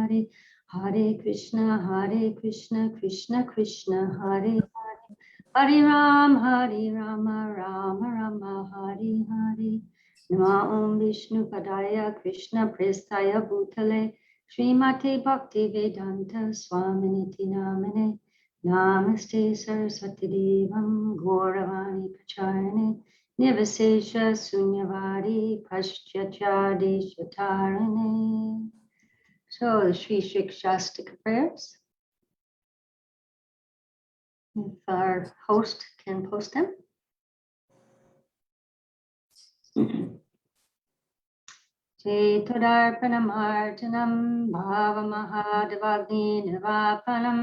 Hare, Hare Krishna, Krishna Krishna, Hare Hare, Hare Rama, Rama Rama, Hare Hare. Nama Om Vishnu Padaya Krishna Prestaya Bhutale Srimate Bhakti Vedanta Swaminiti Namane Namaste Saraswati Devam Gauravani Pacharane Nivasesha Sunyavari Paschachadi Shatarane. So the Sri Shikshastika prayers. If our host can post them. Chetudarpanamartanam bhavamahadavagni navapanam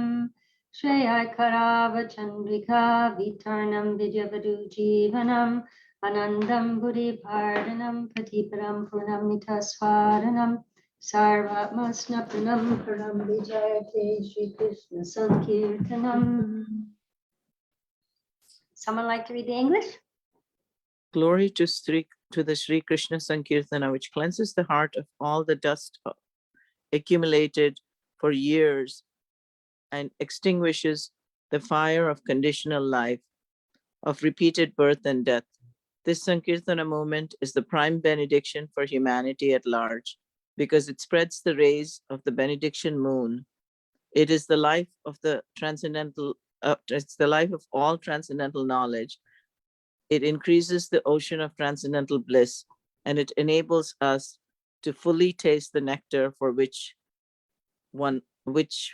Shreyaikarava chandrika vitarnam vidyavadu jivanam Anandam buddhi pardhanam patiparam purnamita swaranam Sarvatmasnapanam param vijayate Shri Krishna Sankirtanam. Someone like to read the English? Glory to the Sri Krishna Sankirtana, which cleanses the heart of all the dust accumulated for years and extinguishes the fire of conditional life, of repeated birth and death. This Sankirtana movement is the prime benediction for humanity at large, because it spreads the rays of the benediction moon. It is the life of the transcendental, it's the life of all transcendental knowledge. It increases the ocean of transcendental bliss, and it enables us to fully taste the nectar for which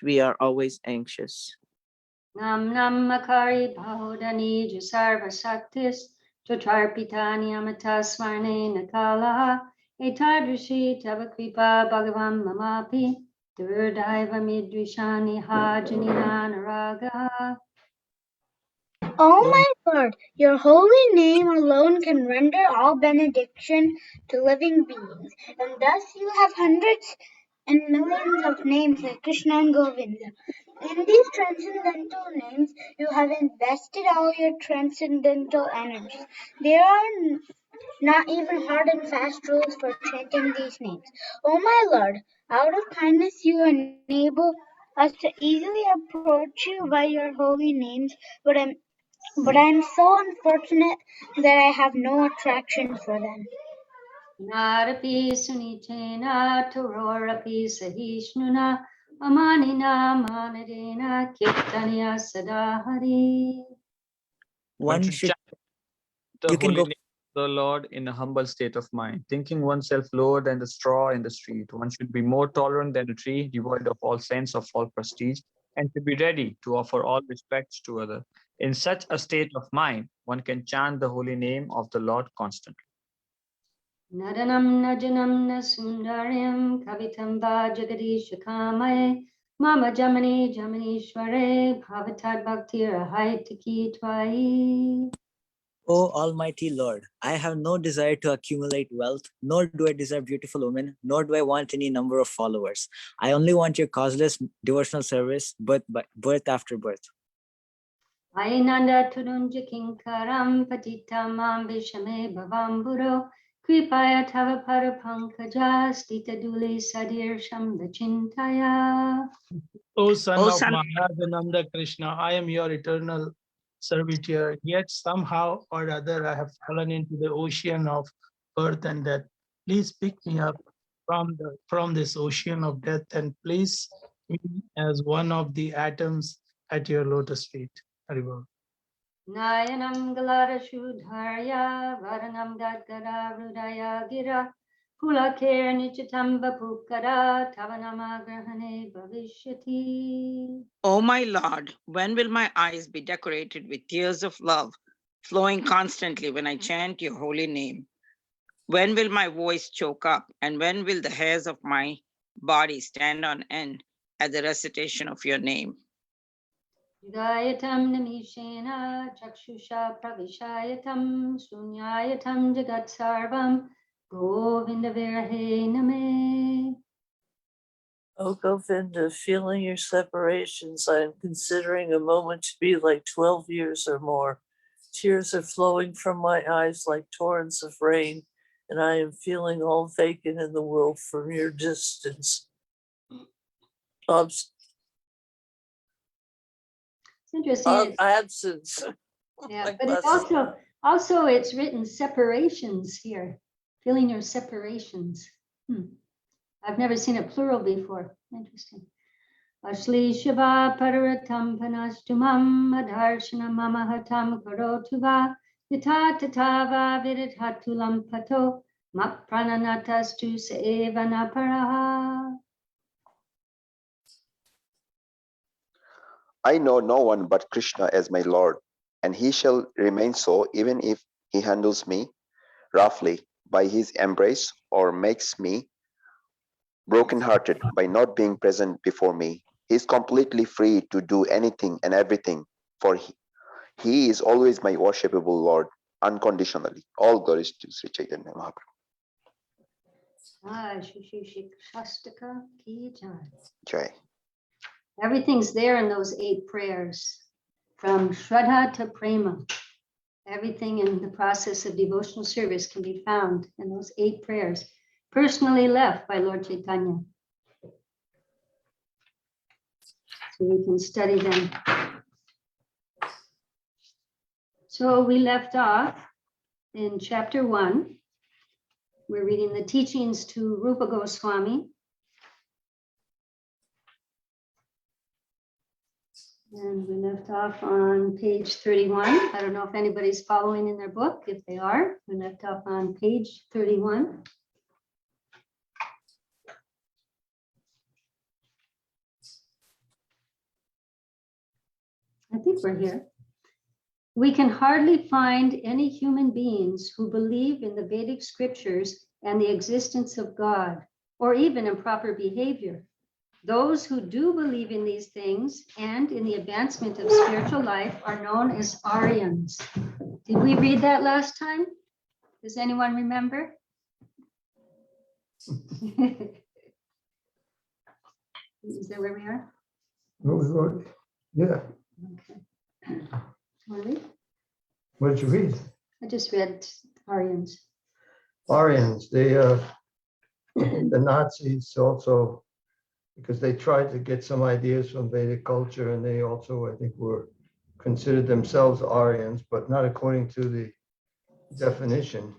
we are always anxious. Nam nam makari bahodani jasarva saktis totarpitani amata smarne nakalaha etadrishi tavakripa bhagavam mamapi durdaiva midvishani hajanina naraga. O my Lord, your holy name alone can render all benediction to living beings, and thus you have hundreds and millions of names like Krishna and Govinda. In these transcendental names, you have invested all your transcendental energies. There are not even hard and fast rules for chanting these names. O my Lord, out of kindness you enable us to easily approach you by your holy names, but I am so unfortunate that I have no attraction for them. Narapi sunitena turorapi sahishnuna amanina manadena kirtanya sadahari. One should chant the holy name of the Lord in a humble state of mind, thinking oneself lower than the straw in the street. One should be more tolerant than a tree, devoid of all sense of false prestige, and to be ready to offer all respects to others. In such a state of mind, one can chant the holy name of the Lord constantly. Nadanam najanam nasundarim kavitam va jagadishakamaye mama jamani jamanishware bhavatad bhaktir ahaitaki tvai. O Almighty Lord, I have no desire to accumulate wealth, nor do I desire beautiful women, nor do I want any number of followers. I only want your causeless devotional service, birth after birth. Ainanda turunja kinkaram patitamam vishame bhavamburo kripaya tava parapankaja stita duli sadir shambhachintaya. O son of Mahadananda Krishna, I am your eternal servitor, yet somehow or other I have fallen into the ocean of birth and death. Please pick me up from this ocean of death and place me as one of the atoms at your lotus feet. Haribol. Nayanam galada shudharya varanam gadgada rudaya gira pulakir nichitamba pukara tavanama grahane bhavishyati. O my Lord, when will my eyes be decorated with tears of love, flowing constantly when I chant your holy name? When will my voice choke up, and when will the hairs of my body stand on end at the recitation of your name? Yudayatam namishena chakshusha pravishayatam sunyayatam jagat sarvam govinda virahe name. O Govinda, feeling your separations, I am considering a moment to be like 12 years or more. Tears are flowing from my eyes like torrents of rain, and I am feeling all vacant in the world from your distance. Obs- It's interesting. absence. Yeah, Like but it's last- also it's written separations here, feeling your separations. I've never seen a plural before. Interesting. Ashli Shiva Parvatam Panastumam Adharshana Mamahatam Karotuva Yata Tatava Viridhatulam Pato Maprananatastu Sevana Paraha. I know no one but Krishna as my Lord, and he shall remain so even if he handles me roughly by his embrace or makes me broken-hearted by not being present before me. He is completely free to do anything and everything, for he is always my worshipable Lord, unconditionally. All glories to Sri Chaitanya Mahaprabhu. Shastaka ki jai. Jai. Everything's there in those 8 prayers, from Shraddha to Prema. Everything in the process of devotional service can be found in those 8 prayers, personally left by Lord Chaitanya. So we can study them. So we left off in chapter 1. We're reading the teachings to Rupa Goswami. And we left off on page 31. I don't know if anybody's following in their book. If they are, we left off on page 31. I think we're here. We can hardly find any human beings who believe in the Vedic scriptures and the existence of God, or even in proper behavior. Those who do believe in these things and in the advancement of spiritual life are known as Aryans. Did we read that last time? Does anyone remember? Is that where we are? Yeah. Okay. Want to read? What did you read? I just read Aryans. Aryans, the Nazis also, because they tried to get some ideas from Vedic culture, and they also, I think, were considered themselves Aryans, but not according to the definition.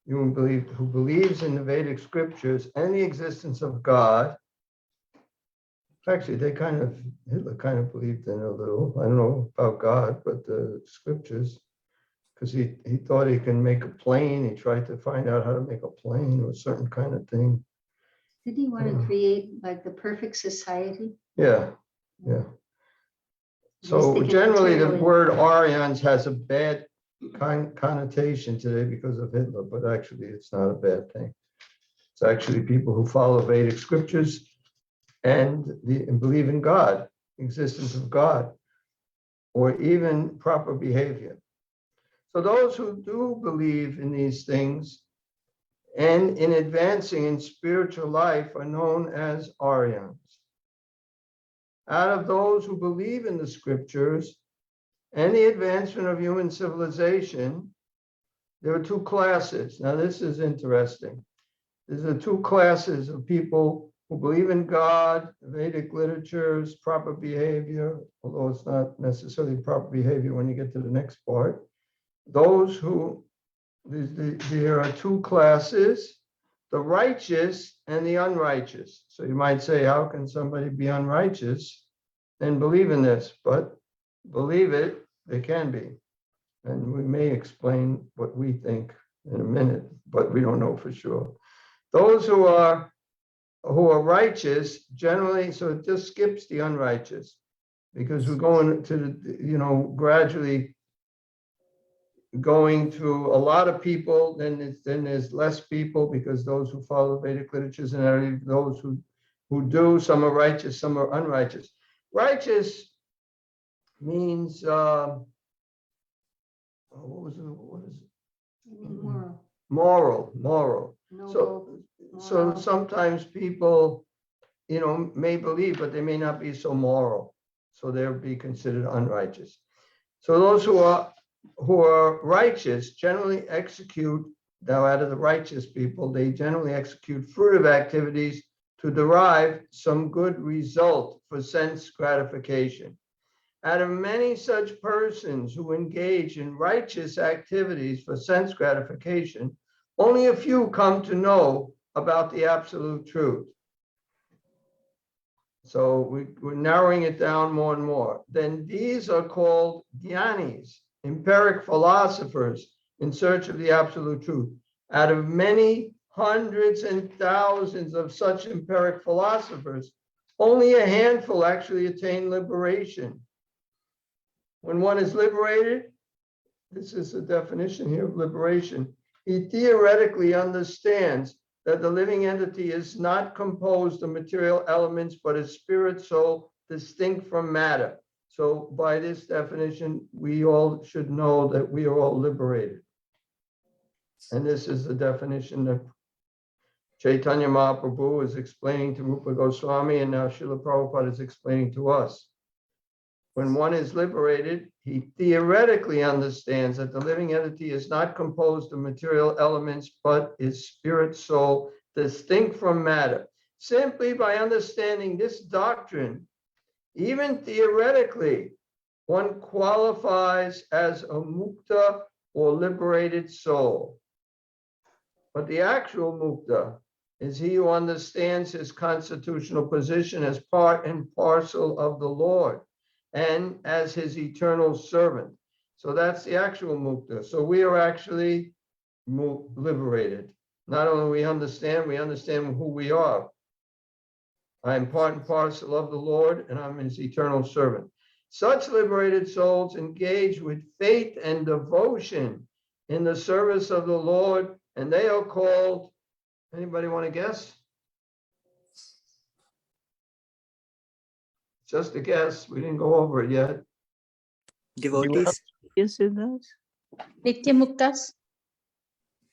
Who believes in the Vedic scriptures and the existence of God. Actually, Hitler kind of believed in a little. I don't know about God, but the scriptures, because he thought he can make a plane. He tried to find out how to make a plane or a certain kind of thing. Did he want to create like the perfect society? Yeah. So generally the word Aryans has a bad connotation today because of Hitler, but actually it's not a bad thing. It's actually people who follow Vedic scriptures and believe in God, existence of God, or even proper behavior. So those who do believe in these things and in advancing in spiritual life are known as Aryans. Out of those who believe in the scriptures and the advancement of human civilization, there are 2 classes. Now this is interesting. There's the 2 classes of people who believe in God, Vedic literatures, proper behavior, although it's not necessarily proper behavior when you get to the next part. Those who, there are 2 classes, the righteous and the unrighteous. So you might say, how can somebody be unrighteous and believe in this? But believe it, they can be. And we may explain what we think in a minute, but we don't know for sure. Those who are righteous generally, so it just skips the unrighteous, because we're going to the, gradually going to a lot of people, then there's less people, because those who follow Vedic literatures and those who do, some are righteous, some are unrighteous. Righteous means what is it? Moral. So sometimes people, may believe, but they may not be so moral. So they'll be considered unrighteous. So those who are righteous generally execute, now out of the righteous people, they generally execute fruitive activities to derive some good result for sense gratification. Out of many such persons who engage in righteous activities for sense gratification, only a few come to know about the absolute truth. So we're narrowing it down more and more. Then these are called jnanis, empiric philosophers in search of the absolute truth. Out of many hundreds and thousands of such empiric philosophers, only a handful actually attain liberation. When one is liberated, this is the definition here of liberation, he theoretically understands that the living entity is not composed of material elements, but a spirit soul distinct from matter. So by this definition, we all should know that we are all liberated. And this is the definition that Chaitanya Mahaprabhu is explaining to Rupa Goswami, and now Srila Prabhupada is explaining to us. When one is liberated, he theoretically understands that the living entity is not composed of material elements, but is spirit soul distinct from matter. Simply by understanding this doctrine, even theoretically, one qualifies as a mukta or liberated soul. But the actual mukta is he who understands his constitutional position as part and parcel of the Lord and as his eternal servant. So that's the actual mukta. So we are actually liberated. Not only we understand who we are. I am part and parcel of the Lord, and I'm his eternal servant. Such liberated souls engage with faith and devotion in the service of the Lord, and they are called, anybody want to guess? Just a guess. We didn't go over it yet. Devotees. Yes, it does. Nityamuktas.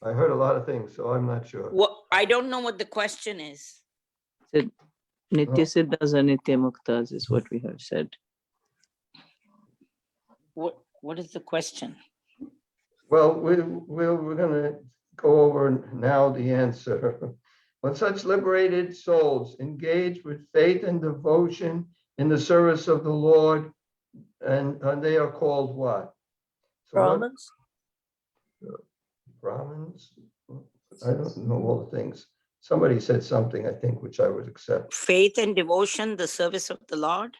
I heard a lot of things, so I'm not sure. What, I don't know what the question is. Said Nitya Siddhas and Nitya Muktas is what we have said. What is the question? Well, we're going to go over now the answer. When such liberated souls engage with faith and devotion in the service of the Lord, and they are called what? So Brahmins? Brahmins? I don't know all the things. Somebody said something, I think, which I would accept. Faith and devotion, the service of the Lord.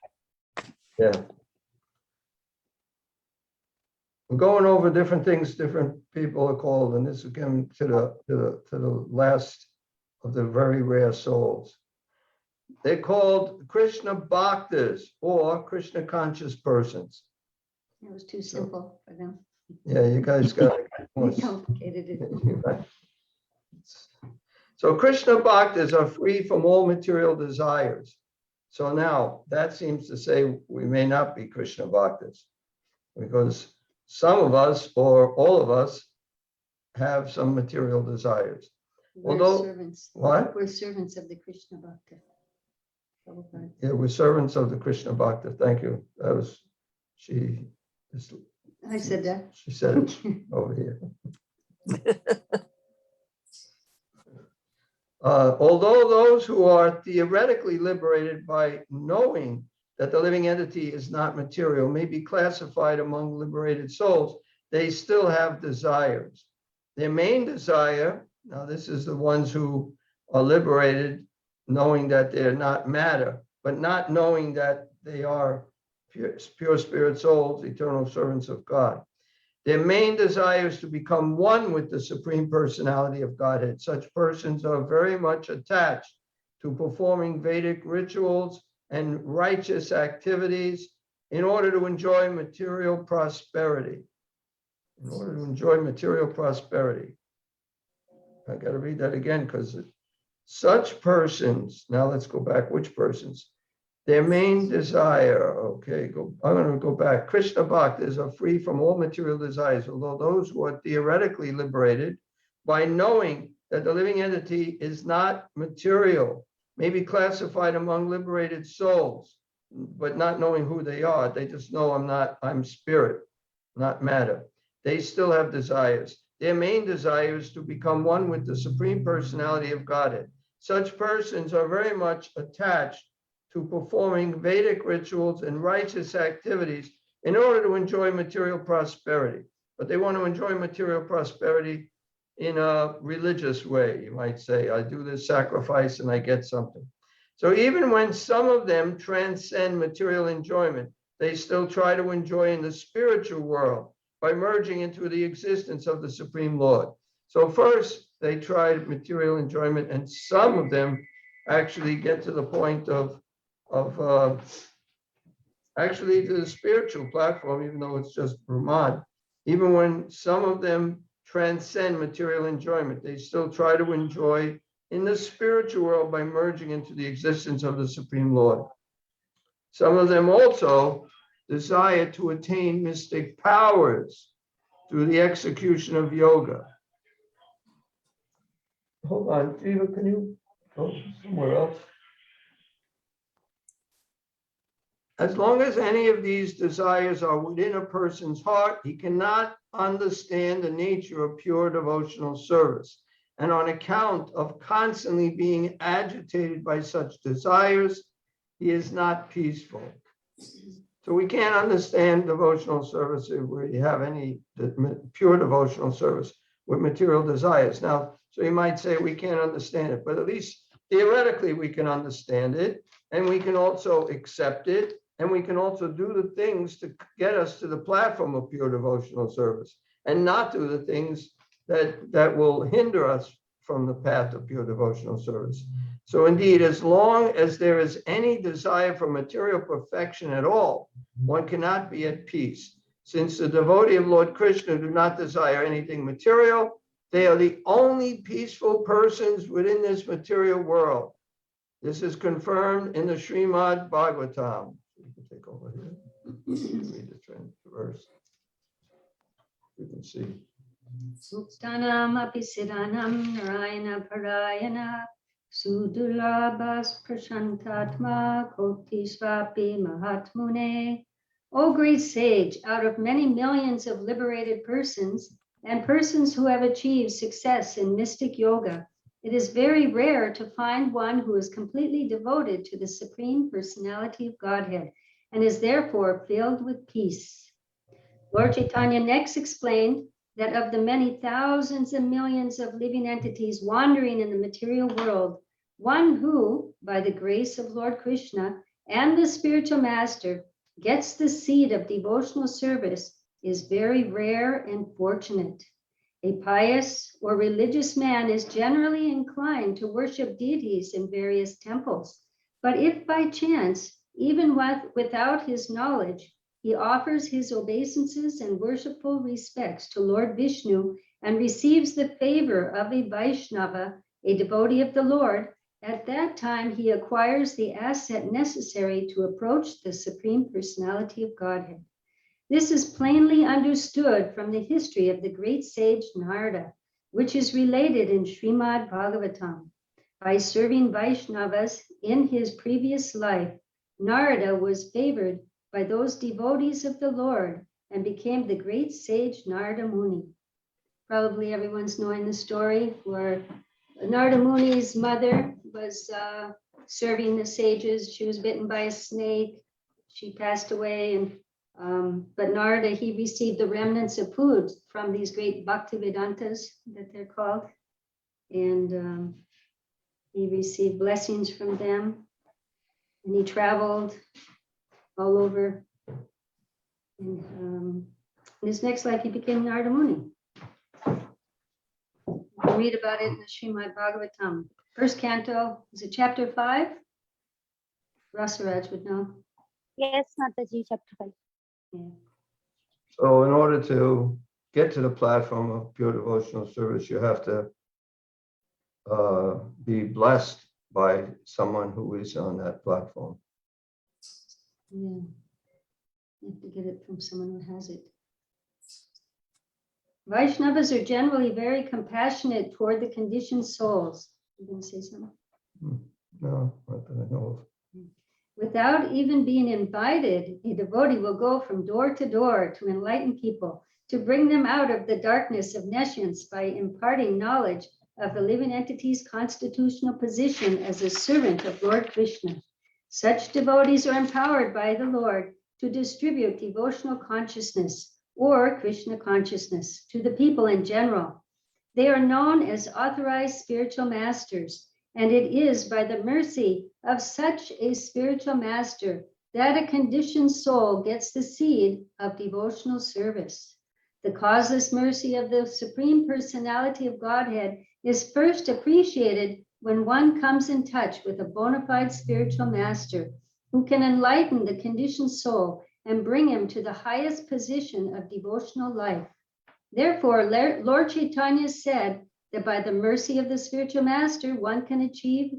Yeah. We're going over different things different people are called, and this again to the last of the very rare souls. They're called Krishna Bhaktas or Krishna conscious persons. It was too simple for them. Yeah, you guys got They complicated it. So Krishna Bhaktas are free from all material desires. So now that seems to say we may not be Krishna Bhaktas, because some of us or all of us have some material desires. We're servants. What? We're servants of the Krishna Bhakta. Yeah, we're servants of the Krishna Bhakta. Thank you. That was I said that. She said it over here. Although those who are theoretically liberated by knowing that the living entity is not material may be classified among liberated souls, they still have desires. Their main desire, now this is the ones who are liberated, knowing that they're not matter, but not knowing that they are pure spirit souls, eternal servants of God. Their main desire is to become one with the Supreme Personality of Godhead. Such persons are very much attached to performing Vedic rituals and righteous activities in order to enjoy material prosperity. In order to enjoy material prosperity. I got to read that again because such persons, now let's go back, which persons? Their main desire, okay, I'm going to go back. Krishna Bhaktas are free from all material desires, although those who are theoretically liberated by knowing that the living entity is not material may be classified among liberated souls, but not knowing who they are. They just know I'm spirit, not matter. They still have desires. Their main desire is to become one with the Supreme Personality of Godhead. such persons are very much attached to performing Vedic rituals and righteous activities in order to enjoy material prosperity. But they want to enjoy material prosperity in a religious way. You might say, I do this sacrifice and I get something. So even when some of them transcend material enjoyment, they still try to enjoy in the spiritual world by merging into the existence of the Supreme Lord. So first, they tried material enjoyment, and some of them actually get to the point of actually to the spiritual platform, even though it's just Brahman. Even when some of them transcend material enjoyment, they still try to enjoy in the spiritual world by merging into the existence of the Supreme Lord. Some of them also desire to attain mystic powers through the execution of yoga. Hold on, Jiva, can you go somewhere else? As long as any of these desires are within a person's heart, he cannot understand the nature of pure devotional service. And on account of constantly being agitated by such desires, he is not peaceful. So we can't understand devotional service if we have any pure devotional service with material desires. Now, so you might say we can't understand it, but at least theoretically we can understand it, and we can also accept it, and we can also do the things to get us to the platform of pure devotional service, and not do the things that will hinder us from the path of pure devotional service. So indeed, as long as there is any desire for material perfection at all, one cannot be at peace. Since the devotee of Lord Krishna do not desire anything material, they are the only peaceful persons within this material world. This is confirmed in the Srimad Bhagavatam. You can take over here. Read the verse. You can see. Muktanam api siddhanam narayana parayana sudurlabhas prashantatma kotisvapi mahatmune. O great sage, out of many millions of liberated persons and persons who have achieved success in mystic yoga, it is very rare to find one who is completely devoted to the Supreme Personality of Godhead and is therefore filled with peace. Lord Chaitanya next explained that of the many thousands and millions of living entities wandering in the material world, one who, by the grace of Lord Krishna and the spiritual master, gets the seed of devotional service is very rare and fortunate. A pious or religious man is generally inclined to worship deities in various temples, but if by chance, even without his knowledge, he offers his obeisances and worshipful respects to Lord Vishnu and receives the favor of a Vaishnava, a devotee of the Lord, at that time he acquires the asset necessary to approach the Supreme Personality of Godhead. This is plainly understood from the history of the great sage Narada, which is related in Srimad Bhagavatam. By serving Vaishnavas in his previous life, Narada was favored by those devotees of the Lord and became the great sage Narada Muni. Probably everyone's knowing the story where Narada Muni's mother was serving the sages. She was bitten by a snake. She passed away, and but Narada, he received the remnants of food from these great Bhaktivedantas that they're called, and he received blessings from them, and he traveled all over. And in his next life, he became Narada Muni. You can read about it in the Srimad Bhagavatam. First canto, is it chapter 5? Rasaraj would know. Yes, Mataji, chapter 5. Yeah. So in order to get to the platform of pure devotional service, you have to be blessed by someone who is on that platform. Yeah. You have to get it from someone who has it. Vaishnavas are generally very compassionate toward the conditioned souls. You going to say something? No, not that I know of. Without even being invited, a devotee will go from door to door to enlighten people, to bring them out of the darkness of nescience by imparting knowledge of the living entity's constitutional position as a servant of Lord Krishna. Such devotees are empowered by the Lord to distribute devotional consciousness or Krishna consciousness to the people in general. They are known as authorized spiritual masters, and it is by the mercy of such a spiritual master that a conditioned soul gets the seed of devotional service. The causeless mercy of the Supreme Personality of Godhead is first appreciated when one comes in touch with a bona fide spiritual master who can enlighten the conditioned soul and bring him to the highest position of devotional life. Therefore, Lord Chaitanya said that by the mercy of the spiritual master, one can achieve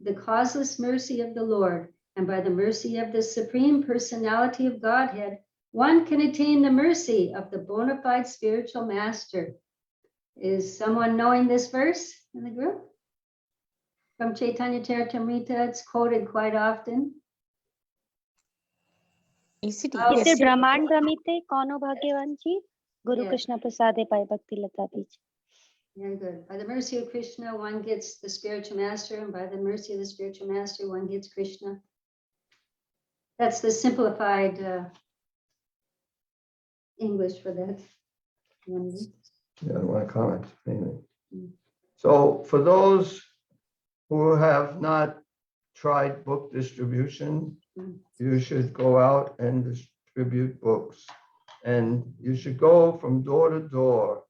the causeless mercy of the Lord, and by the mercy of the Supreme Personality of Godhead, one can attain the mercy of the bona fide spiritual master. Is someone knowing this verse in the group? From Chaitanya Charitamrita, it's quoted quite often. इसे ब्रह्मांड रमिते कौनो भाग्यवान जी गुरु Yes. Krishna प्रसादे पाए भक्ति लता बीज. Very good. By the mercy of Krishna, one gets the spiritual master, and by the mercy of the spiritual master, one gets Krishna. That's the simplified English for that. Yeah, I want to comment mainly. So for those who have not tried book distribution, you should go out and distribute books. And you should go from door to door,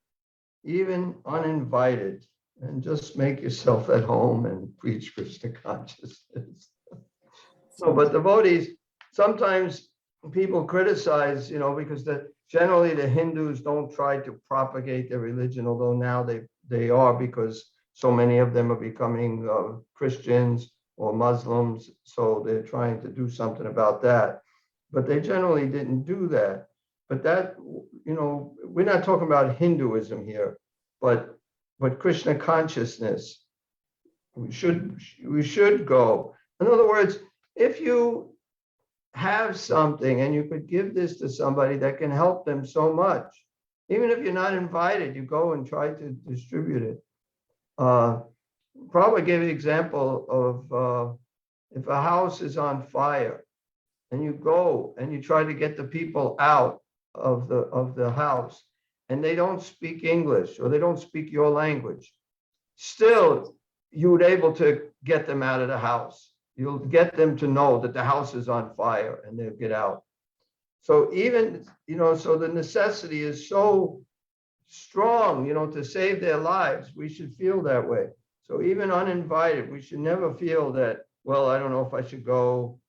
even uninvited, and just make yourself at home and preach Krishna consciousness. No, but devotees, sometimes people criticize, because generally the Hindus don't try to propagate their religion, although now they are, because so many of them are becoming Christians or Muslims, so they're trying to do something about that. But they generally didn't do that. But that, we're not talking about Hinduism here, but Krishna consciousness. We should go. In other words, if you have something and you could give this to somebody that can help them so much, even if you're not invited, you go and try to distribute it. Prabhu gave an example of if a house is on fire and you go and you try to get the people out of the house and they don't speak English or they don't speak your language, still you would able to get them out of the house. You'll get them to know that the house is on fire and they'll get out. So even, so the necessity is so strong, to save their lives. We should feel that way. So even uninvited, we should never feel that, well, I don't know if I should go,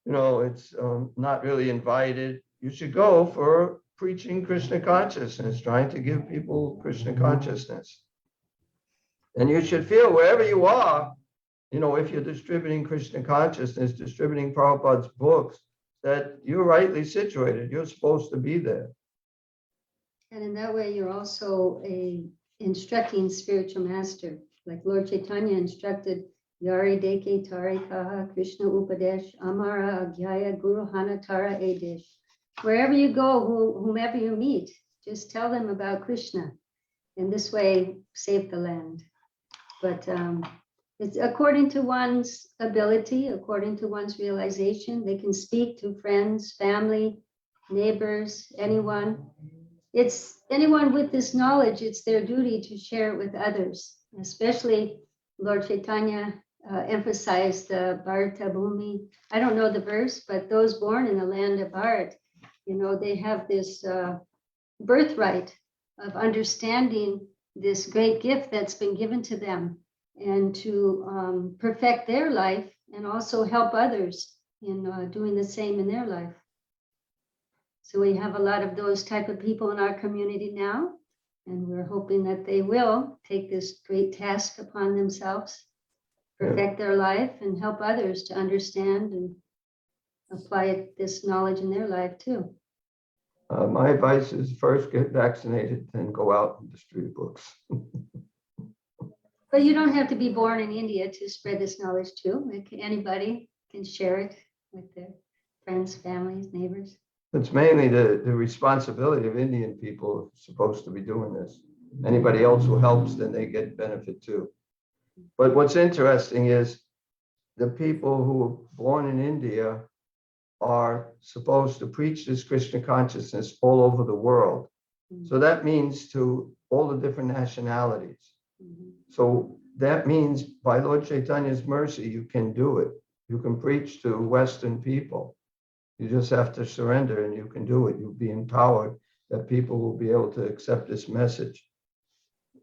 it's not really invited. You should go for preaching Krishna consciousness, trying to give people Krishna consciousness. And you should feel wherever you are, if you're distributing Krishna consciousness, distributing Prabhupada's books, that you're rightly situated. You're supposed to be there. And in that way, you're also a instructing spiritual master, like Lord Chaitanya instructed Yari Deke Tari Kaha Krishna Upadesh Amara Agyaya Guru Hanatara Edesh. Wherever you go, whomever you meet, just tell them about Krishna. In this way, save the land. But it's according to one's ability, according to one's realization. They can speak to friends, family, neighbors, anyone. It's anyone with this knowledge, it's their duty to share it with others, especially Lord Chaitanya emphasized the Bharata Bhumi. I don't know the verse, but those born in the land of Bharat, they have this birthright of understanding this great gift that's been given to them and to perfect their life and also help others in doing the same in their life. So we have a lot of those type of people in our community now, and we're hoping that they will take this great task upon themselves, perfect their life and help others to understand and apply this knowledge in their life too. My advice is first get vaccinated, then go out and distribute books. But you don't have to be born in India to spread this knowledge too. Anybody can share it with their friends, families, neighbors. It's mainly the responsibility of Indian people supposed to be doing this. Anybody else who helps, then they get benefit too. But what's interesting is the people who were born in India are supposed to preach this Krishna consciousness all over the world. So that means to all the different nationalities. So that means by Lord Chaitanya's mercy, you can do it. You can preach to Western people. You just have to surrender and you can do it. You'll be empowered that people will be able to accept this message.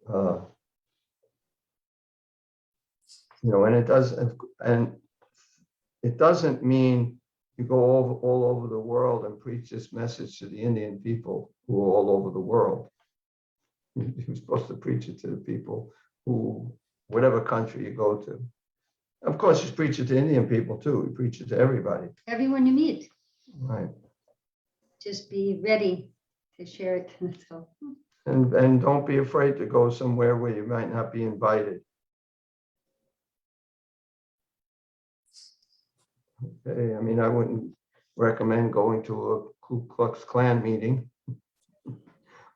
And it doesn't mean you go all over the world and preach this message to the Indian people who are all over the world. You're supposed to preach it to the people who, whatever country you go to. Of course, you preach it to Indian people too. You preach it to everybody. Everyone you meet. Right. Just be ready to share it. So. And don't be afraid to go somewhere where you might not be invited. Okay, I mean, I wouldn't recommend going to a Ku Klux Klan meeting.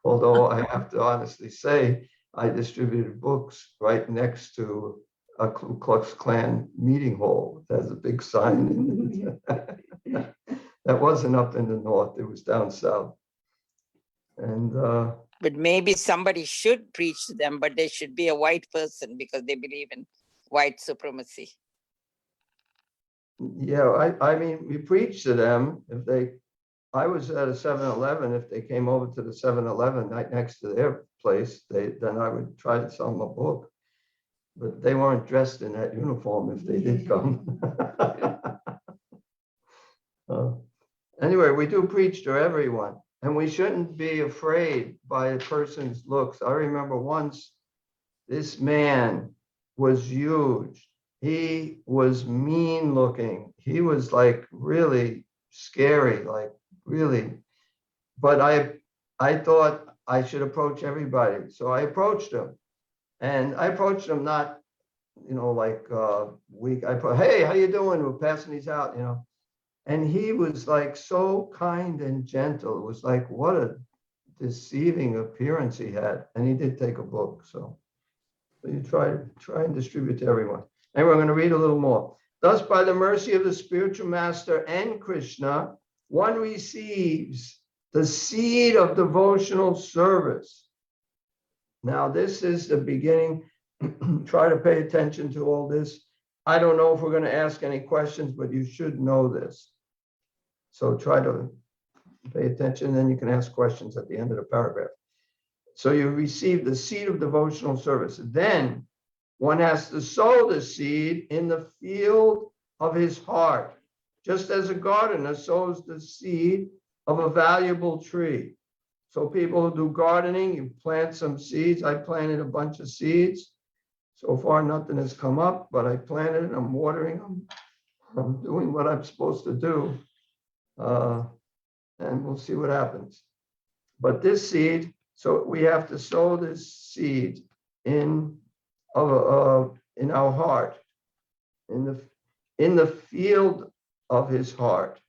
Although I have to honestly say, I distributed books right next to a Ku Klux Klan meeting hall. It has a big sign. That wasn't up in the north, it was down south. And but maybe somebody should preach to them, but they should be a white person because they believe in white supremacy. Yeah, I mean, we preach to them. I was at a 7-Eleven. If they came over to the 7-Eleven right next to their place, then I would try to sell them a book. But they weren't dressed in that uniform if they did come. Anyway, we do preach to everyone, and we shouldn't be afraid by a person's looks. I remember once this man was huge. He was mean looking. He was like really scary, like really. But I thought I should approach everybody. So I approached him. And I approached him not, like weak. Hey, how you doing? We're passing these out, And he was like so kind and gentle. It was like, what a deceiving appearance he had. And he did take a book. So you try and distribute to everyone. And we're going to read a little more. Thus, by the mercy of the spiritual master and Krishna, one receives the seed of devotional service. Now, this is the beginning. Try to pay attention to all this. I don't know if we're going to ask any questions, but you should know this. So try to pay attention, then you can ask questions at the end of the paragraph. So you receive the seed of devotional service. Then one has to sow the seed in the field of his heart, just as a gardener sows the seed of a valuable tree. So people who do gardening, you plant some seeds. I planted a bunch of seeds. So far, nothing has come up, but I planted it. I'm watering them. I'm doing what I'm supposed to do. And we'll see what happens. But this seed, so we have to sow this seed in our heart, in the field of his heart.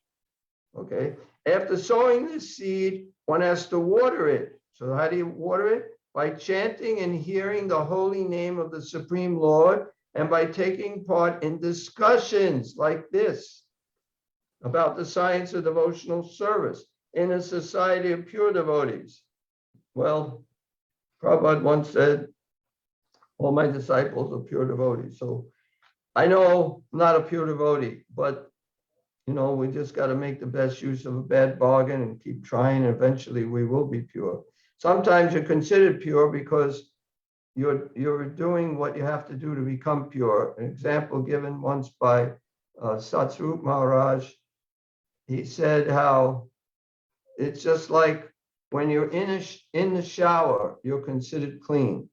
Okay. After sowing this seed, one has to water it. So how do you water it? By chanting and hearing the holy name of the Supreme Lord, and by taking part in discussions like this about the science of devotional service in a society of pure devotees. Well, Prabhupada once said, all my disciples are pure devotees. So I know I'm not a pure devotee, but we just got to make the best use of a bad bargain and keep trying. And eventually we will be pure. Sometimes you're considered pure because you're doing what you have to do to become pure. An example given once by Satsvarup Maharaj. He said how it's just like when you're in the shower, you're considered clean.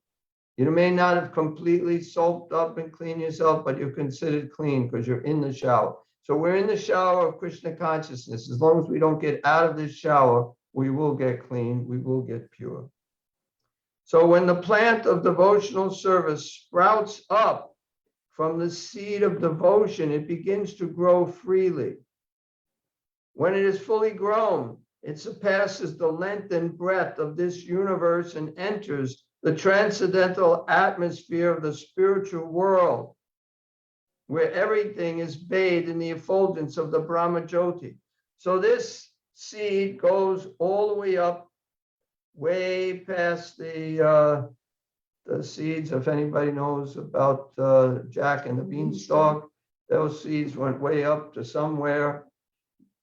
You may not have completely soaped up and cleaned yourself, but you're considered clean because you're in the shower. So we're in the shower of Krishna consciousness. As long as we don't get out of this shower, we will get clean, we will get pure. So when the plant of devotional service sprouts up from the seed of devotion, it begins to grow freely. When it is fully grown, it surpasses the length and breadth of this universe and enters the transcendental atmosphere of the spiritual world, where everything is bathed in the effulgence of the Brahma Jyoti. So this seed goes all the way up, way past the seeds. If anybody knows about Jack and the Beanstalk, those seeds went way up to somewhere.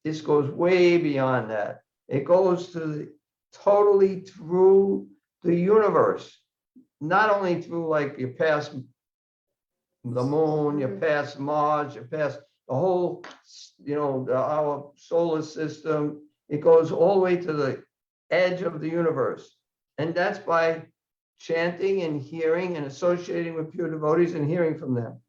This goes way beyond that. It goes to totally through the universe, not only through, like, you pass the moon, you pass Mars, you pass the whole, our solar system. It goes all the way to the edge of the universe. And that's by chanting and hearing and associating with pure devotees and hearing from them.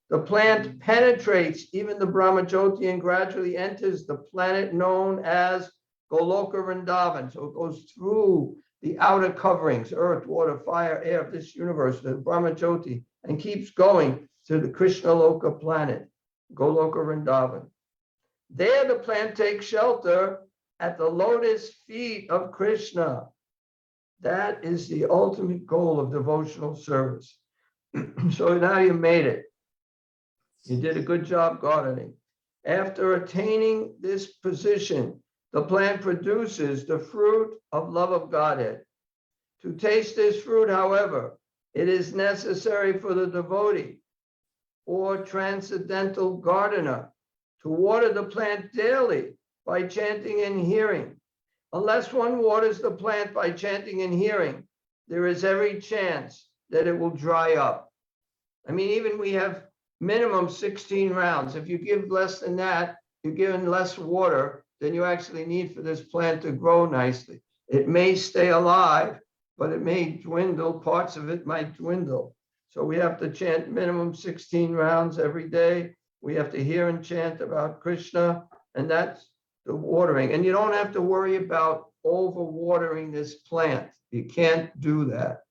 The plant penetrates even the Brahma Jyoti and gradually enters the planet known as Goloka Vrindavan. So it goes through the outer coverings, earth, water, fire, air of this universe, the Brahma Jyoti, and keeps going to the Krishna Loka planet, Goloka Vrindavan. There the plant takes shelter at the lotus feet of Krishna. That is the ultimate goal of devotional service. So now you made it. You did a good job gardening. After attaining this position, the plant produces the fruit of love of Godhead. To taste this fruit, however, it is necessary for the devotee or transcendental gardener to water the plant daily by chanting and hearing. Unless one waters the plant by chanting and hearing, there is every chance that it will dry up. I mean, even we have minimum 16 rounds. If you give less than that, you're giving less water than you actually need for this plant to grow nicely. It may stay alive, but it may dwindle. Parts of it might dwindle. So we have to chant minimum 16 rounds every day. We have to hear and chant about Krishna, and that's the watering. And you don't have to worry about over-watering this plant. You can't do that.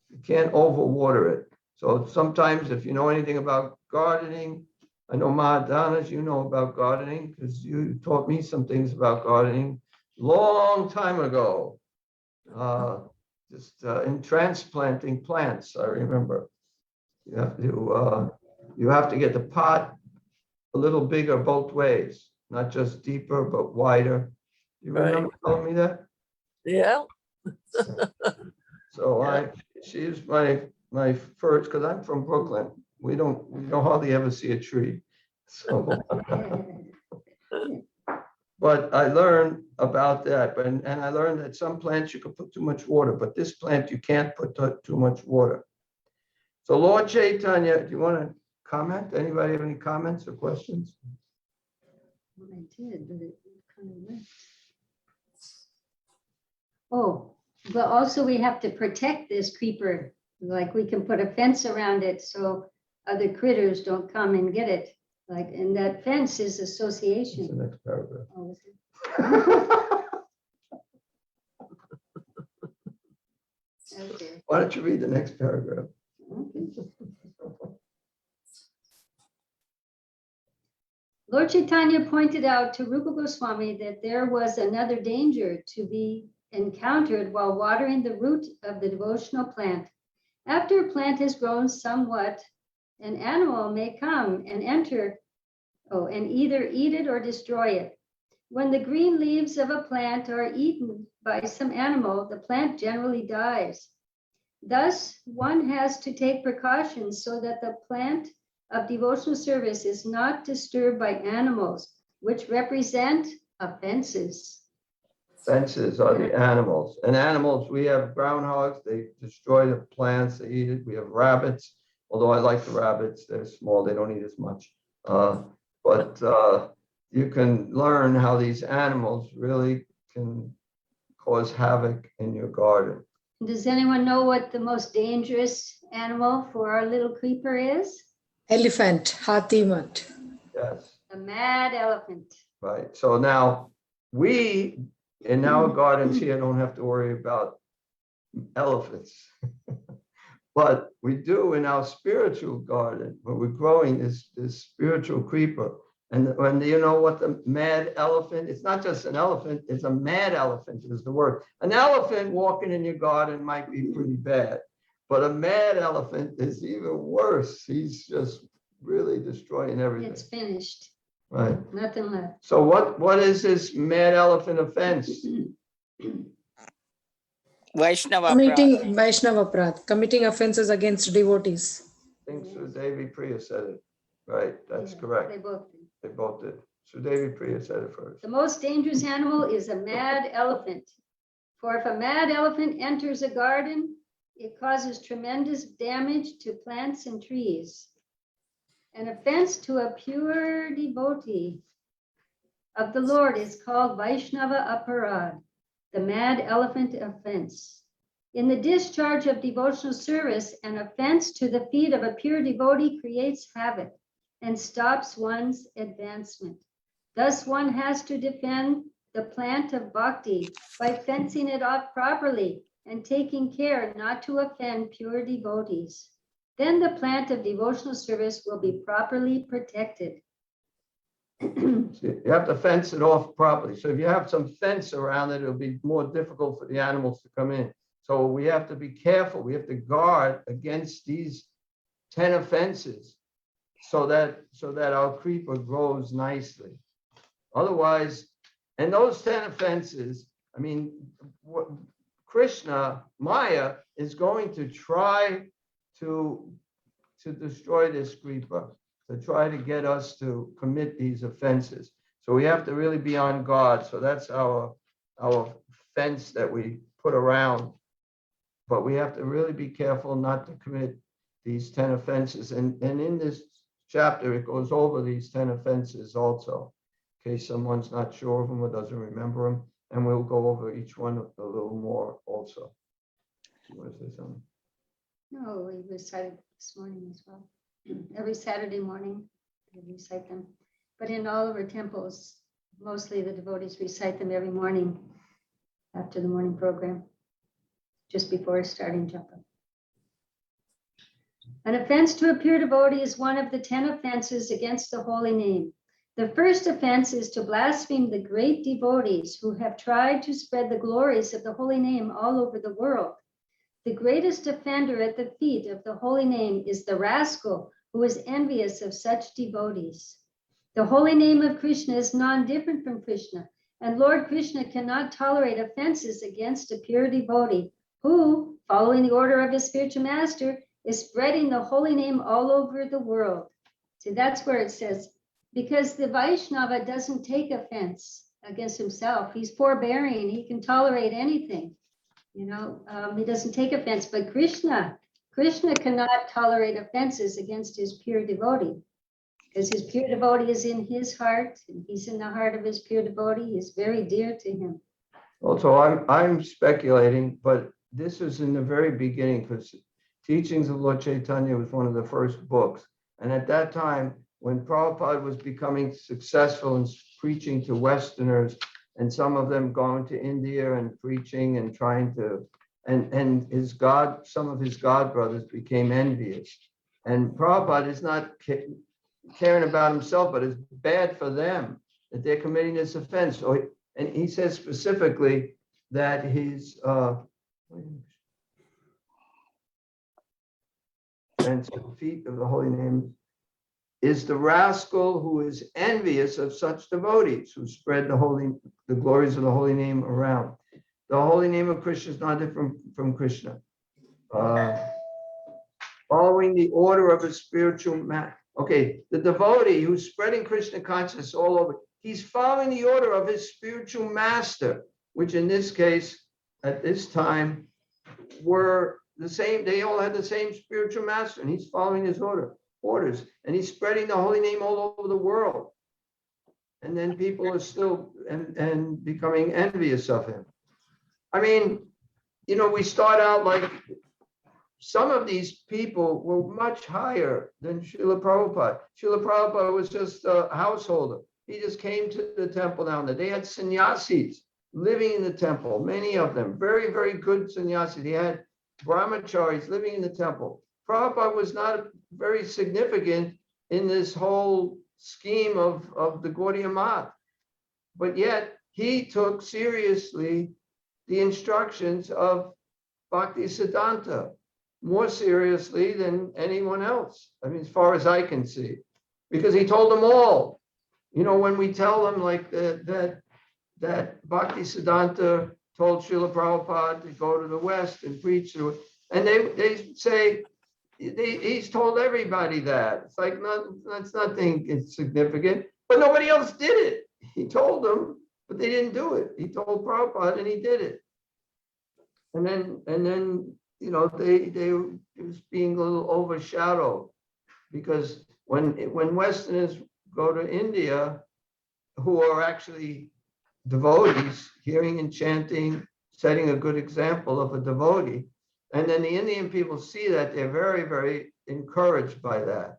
You can't over-water it. So sometimes, if you know anything about gardening, I know Mahadanas, you know about gardening because you taught me some things about gardening long time ago. In transplanting plants, I remember. You have to get the pot a little bigger both ways, not just deeper but wider. You remember telling me that? Yeah. So she's my first, because I'm from Brooklyn. We don't hardly ever see a tree. So but I learned about that. And I learned that some plants you can put too much water, but this plant you can't put too much water. So Lord Chaitanya, do you want to comment? Anybody have any comments or questions? I did, but it kind of went. Oh, but also we have to protect this creeper. Like we can put a fence around it so other critters don't come and get it. Like, and that fence is association. It's the next paragraph. Oh, is it? Okay. Why don't you read the next paragraph? Okay. Lord Chaitanya pointed out to Rupa Goswami that there was another danger to be encountered while watering the root of the devotional plant. After a plant has grown somewhat, an animal may come and enter, and either eat it or destroy it. When the green leaves of a plant are eaten by some animal, the plant generally dies. Thus, one has to take precautions so that the plant of devotional service is not disturbed by animals, which represent offenses. Fences are the animals. And animals, we have groundhogs, they destroy the plants, they eat it. We have rabbits, although I like the rabbits, they're small, they don't eat as much. But you can learn how these animals really can cause havoc in your garden. Does anyone know what the most dangerous animal for our little creeper is? Elephant, Hatimat. Yes. A mad elephant. Right. So now we in our gardens here don't have to worry about elephants. But we do in our spiritual garden, where we're growing this spiritual creeper. And when you know what the mad elephant, it's not just an elephant, it's a mad elephant is the word. An elephant walking in your garden might be pretty bad, but a mad elephant is even worse. He's just really destroying everything. It's finished. Right. Nothing left. So what is this mad elephant offense? Vaishnava Committing Prad. Vaishnava Prad, committing offenses against devotees. I think Sudevi Priya said it. Right, that's correct. They both did. They both did. Sudevi Priya said it first. The most dangerous animal is a mad elephant. For if a mad elephant enters a garden, it causes tremendous damage to plants and trees. An offense to a pure devotee of the Lord is called Vaishnava Aparad, the mad elephant offense. In the discharge of devotional service, an offense to the feet of a pure devotee creates havoc and stops one's advancement. Thus, one has to defend the plant of bhakti by fencing it off properly and taking care not to offend pure devotees. Then the plant of devotional service will be properly protected. You have to fence it off properly. So if you have some fence around it, it'll be more difficult for the animals to come in. So we have to be careful. We have to guard against these 10 offenses so that our creeper grows nicely. Otherwise, and those 10 offenses, I mean, Krishna, Maya, is going to try to destroy this creeper, to try to get us to commit these offenses. So we have to really be on guard. So that's our fence that we put around. But we have to really be careful not to commit these 10 offenses. And in this chapter, it goes over these 10 offenses also, in case someone's not sure of them or doesn't remember them. And we'll go over each one a little more also. You want to say something? No, we recited this morning as well. Every Saturday morning, we recite them. But in all of our temples, mostly the devotees recite them every morning after the morning program, just before starting japa. An offense to a pure devotee is one of the 10 offenses against the holy name. The first offense is to blaspheme the great devotees who have tried to spread the glories of the holy name all over the world. The greatest offender at the feet of the holy name is the rascal who is envious of such devotees. The holy name of Krishna is non-different from Krishna, and Lord Krishna cannot tolerate offenses against a pure devotee who, following the order of his spiritual master, is spreading the holy name all over the world. So that's where it says, because the Vaishnava doesn't take offense against himself. He's forbearing. He can tolerate anything. He doesn't take offense, but Krishna cannot tolerate offenses against his pure devotee, because his pure devotee is in his heart, and he's in the heart of his pure devotee. He's very dear to him. Also, I'm speculating, but this is in the very beginning, because Teachings of Lord Chaitanya was one of the first books. And at that time, when Prabhupada was becoming successful in preaching to Westerners, and some of them going to India and preaching and trying to, and some of his god brothers became envious. And Prabhupada is not caring about himself, but it's bad for them that they're committing this offense. So, and he says specifically that his and to the feet of the holy name is the rascal who is envious of such devotees who spread the glories of the holy name around. The holy name of Krishna is not different from Krishna. Following the order of a spiritual man. Okay, the devotee who's spreading Krishna consciousness all over, he's following the order of his spiritual master, which in this case, at this time, were the same. They all had the same spiritual master, and he's following his orders, and he's spreading the holy name all over the world. And then people are still and becoming envious of him. I mean, we start out like some of these people were much higher than Srila Prabhupada. Srila Prabhupada was just a householder. He just came to the temple down there. They had sannyasis living in the temple, many of them, very, very good sannyasis. He had brahmacharis living in the temple. Prabhupada was not very significant in this whole scheme of the Gaudiya Math. But yet he took seriously the instructions of Bhaktisiddhanta more seriously than anyone else. I mean, as far as I can see, because he told them all. You know, when we tell them like that Bhaktisiddhanta told Srila Prabhupada to go to the West and preach to it, and they say he's told everybody that. It's like that's nothing insignificant, but nobody else did it. He told them, but they didn't do it. He told Prabhupada and he did it. And then you know, they was being a little overshadowed, because when Westerners go to India, who are actually devotees, hearing and chanting, setting a good example of a devotee, and then the Indian people see that, they're very, very encouraged by that,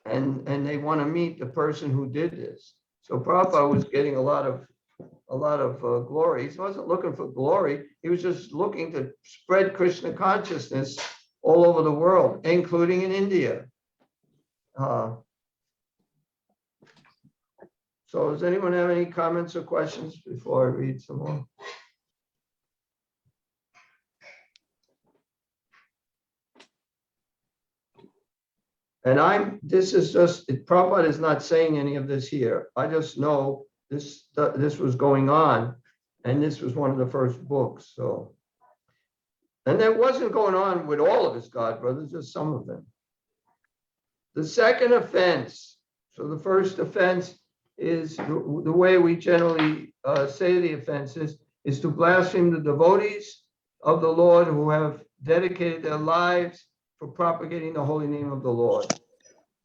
and they want to meet the person who did this. So Prabhupada was getting a lot of glory. He wasn't looking for glory. He was just looking to spread Krishna consciousness all over the world, including in India. So does anyone have any comments or questions before I read some more? And this is just, Prabhupada is not saying any of this here. I just know this was going on, and this was one of the first books. So, and that wasn't going on with all of his God brothers, just some of them. The second offense. So the first offense is the way we generally say the offense is to blaspheme the devotees of the Lord who have dedicated their lives for propagating the holy name of the Lord.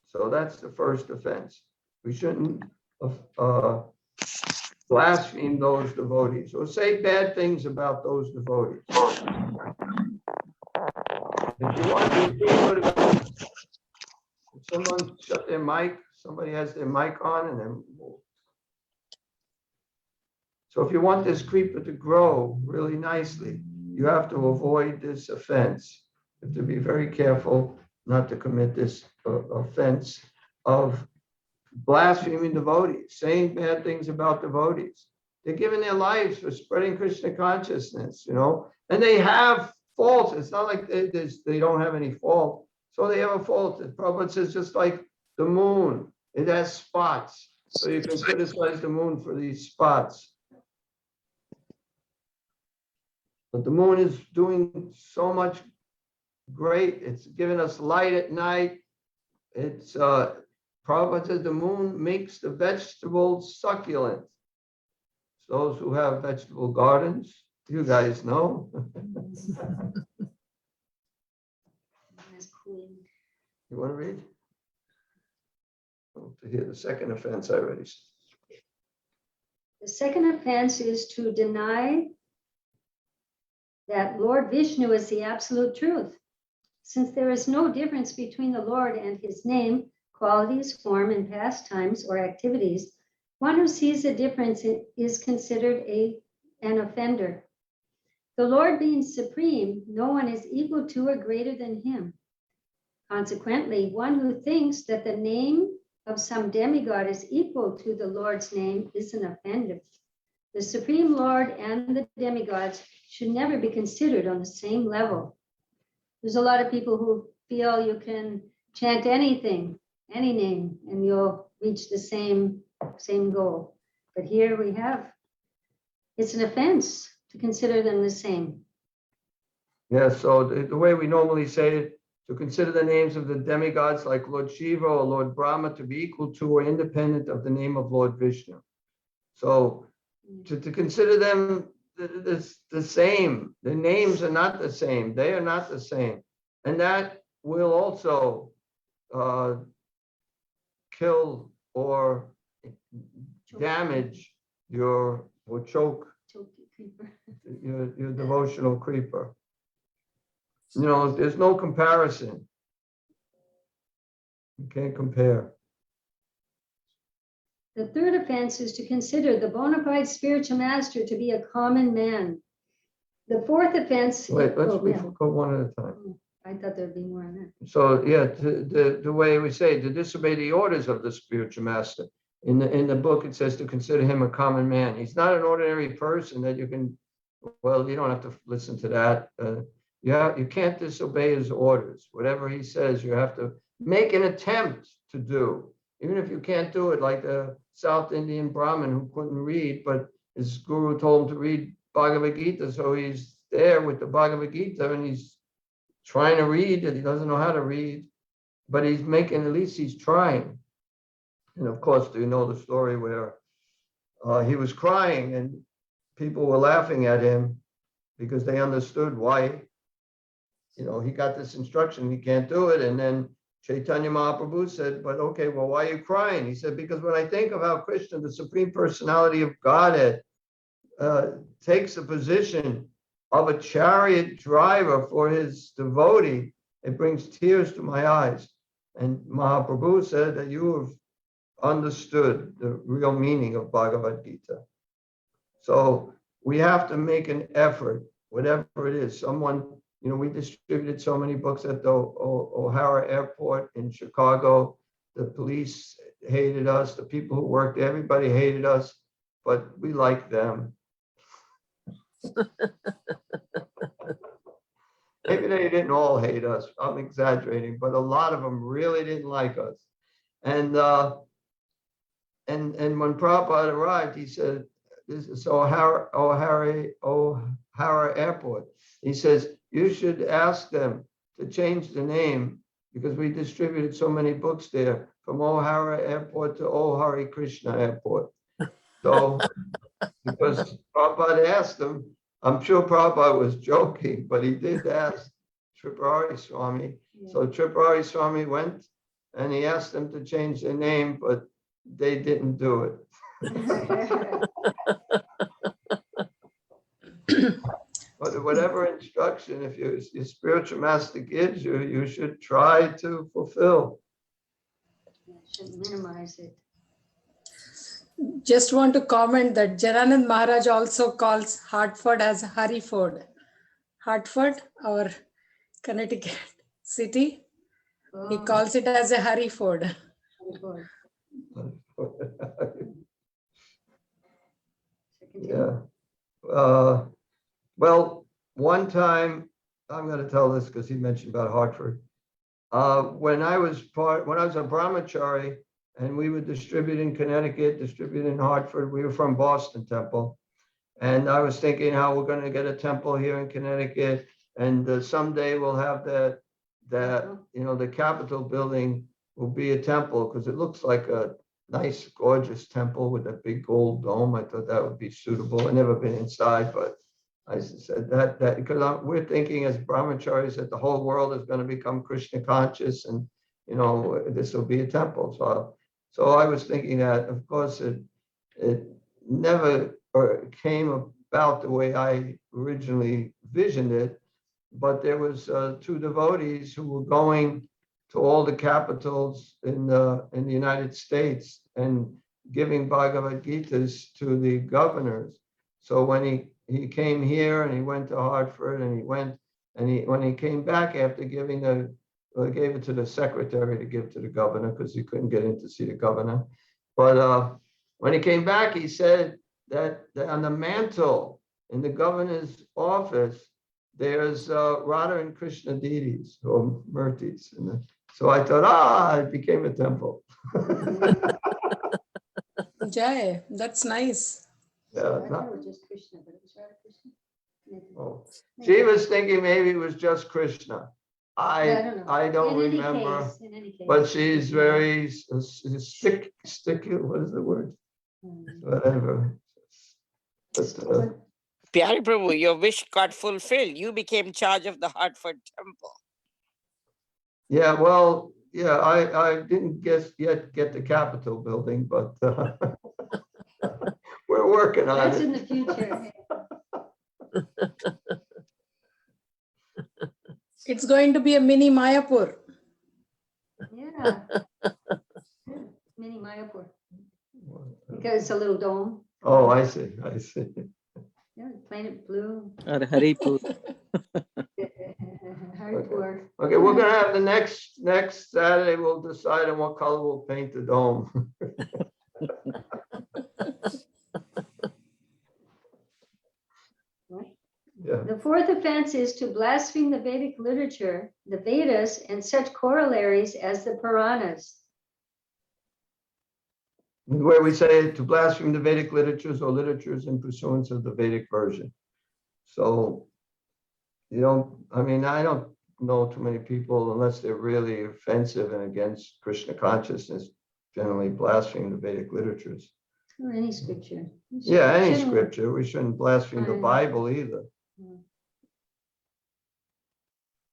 So that's the first offense. We shouldn't blaspheme those devotees or say bad things about those devotees. If you want to be good, if someone shut their mic, somebody has their mic on, and then so if you want this creeper to grow really nicely, you have to avoid this offense. You have to be very careful not to commit this offense of blaspheming devotees, saying bad things about devotees. They're giving their lives for spreading Krishna consciousness, you know, and they have faults. It's not like they don't have any fault. So they have a fault. The Prabhupada says, just like the moon, it has spots. So you can criticize the moon for these spots. But the moon is doing so much great. It's giving us light at night. It's Prabhupada says the moon makes the vegetables succulent. Those who have vegetable gardens, you guys know. You want to read? Oh, to hear the second offense I already said. The second offense is to deny that Lord Vishnu is the absolute truth. Since there is no difference between the Lord and his name, qualities, form, and pastimes or activities, one who sees a difference is considered an offender. The Lord being supreme, no one is equal to or greater than him. Consequently, one who thinks that the name of some demigod is equal to the Lord's name is an offender. The Supreme Lord and the demigods should never be considered on the same level. There's a lot of people who feel you can chant anything, any name, and you'll reach the same goal. But here we have, it's an offense to consider them the same. Yeah, so the way we normally say it, to consider the names of the demigods like Lord Shiva or Lord Brahma to be equal to or independent of the name of Lord Vishnu. So to consider them the same, the names are not the same, they are not the same. And that will also kill or damage your, or choke your devotional creeper. You know, there's no comparison. You can't compare. The third offense is to consider the bona fide spiritual master to be a common man. The fourth offense. Wait, let's go one at a time. I thought there'd be more on that. So yeah, the way we say, to disobey the orders of the spiritual master. In the book, it says to consider him a common man. He's not an ordinary person that you can, well, you don't have to listen to that. You can't disobey his orders. Whatever he says, you have to make an attempt to do. Even if you can't do it, like the South Indian Brahmin who couldn't read, but his guru told him to read Bhagavad Gita. So he's there with the Bhagavad Gita and he's trying to read and he doesn't know how to read, but he's making, at least he's trying. And of course, do you know the story where he was crying and people were laughing at him because they understood why, he got this instruction, he can't do it. And then Chaitanya Mahaprabhu said, but okay, well, why are you crying? He said, because when I think of how Krishna, the Supreme Personality of Godhead, takes the position of a chariot driver for his devotee, it brings tears to my eyes. And Mahaprabhu said that you have understood the real meaning of Bhagavad Gita. So we have to make an effort, whatever it is. Someone, we distributed so many books at the O'Hara Airport in Chicago. The police hated us, the people who worked there, everybody hated us, but we liked them. Maybe they didn't all hate us. I'm exaggerating, but a lot of them really didn't like us. And when Prabhupada arrived, he said, "This is O'Hara Airport." He says, "You should ask them to change the name because we distributed so many books there from O'Hara Airport to O'Hare Krishna Airport." So, because Prabhupada asked him, I'm sure Prabhupada was joking, but he did ask Tripurari Swami. Yeah. So Tripurari Swami went and he asked them to change their name, but they didn't do it. But whatever instruction, if your spiritual master gives you, you should try to fulfill. You shouldn't minimize it. Just want to comment that Jayanand Maharaj also calls Hartford as Hariford. Hartford, our Connecticut city, he calls it as a Hariford. Yeah. Well, one time, I'm going to tell this because he mentioned about Hartford. When I was a brahmachari and we would distribute in Connecticut, distribute in Hartford, we were from Boston Temple. And I was thinking how we're going to get a temple here in Connecticut. And someday we'll have the Capitol building will be a temple because it looks like a nice, gorgeous temple with a big gold dome. I thought that would be suitable. I've never been inside, but I said that because we're thinking as brahmacharis that the whole world is going to become Krishna conscious, and this will be a temple. So I was thinking that, of course, it never came about the way I originally visioned it, but there was two devotees who were going to all the capitals in the United States and giving Bhagavad Gitas to the governors. So when he came here and he went to Hartford and when he came back after giving gave it to the secretary to give to the governor because he couldn't get in to see the governor. But when he came back, he said that on the mantle in the governor's office, there's Radha and Krishna deities or murtis. So I thought, it became a temple. Jai, that's nice. Yeah, I thought it was just Krishna, but it was Radha Krishna. Oh. She was thinking maybe it was just Krishna. I don't remember, in any case. but she's very sticky. What is the word? Whatever. Pyari Prabhu, your wish got fulfilled. You became charge of the Hartford temple. Yeah, well, yeah, I didn't get the Capitol building, but we're working on it. That's in the future. It's going to be a mini Mayapur. Yeah. Mini Mayapur. Because it's a little dome. Oh, I see. Yeah, planet blue. Or Haripur. Haripur. sure. Okay, we're gonna have the next Saturday, we'll decide on what color we'll paint the dome. Yeah. The fourth offense is to blaspheme the Vedic literature, the Vedas, and such corollaries as the Puranas. Where we say to blaspheme the Vedic literatures or literatures in pursuance of the Vedic version. So, I don't know too many people, unless they're really offensive and against Krishna consciousness, generally blaspheme the Vedic literatures. Or any scripture. Yeah, any Shouldn't- scripture. We shouldn't blaspheme the Bible either.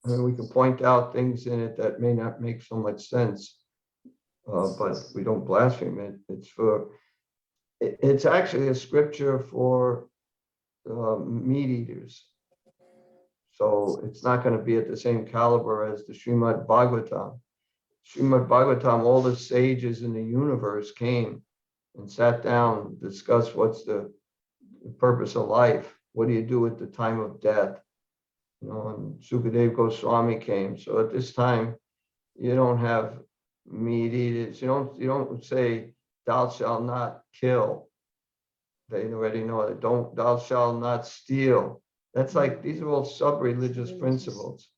I mean, we can point out things in it that may not make so much sense, but we don't blaspheme it. It's actually a scripture for meat eaters. So it's not going to be at the same caliber as the Srimad Bhagavatam. Srimad Bhagavatam, all the sages in the universe came and sat down, discussed what's the purpose of life. What do you do at the time of death? And Sukadeva Goswami came. So at this time, you don't have meat eaters. You don't say, thou shalt not kill. They already know it. Thou shalt not steal. That's like, these are all sub-religious principles.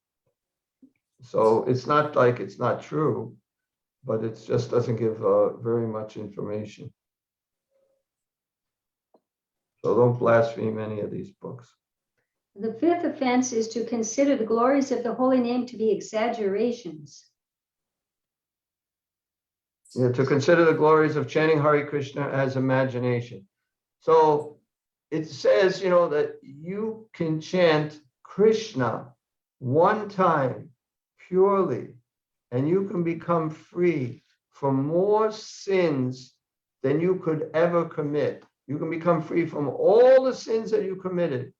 So it's not like it's not true, but it just doesn't give very much information. So don't blaspheme any of these books. The fifth offense is to consider the glories of the holy name to be exaggerations. Yeah, to consider the glories of chanting Hare Krishna as imagination. So it says, that you can chant Krishna one time purely, and you can become free from more sins than you could ever commit. You can become free from all the sins that you committed.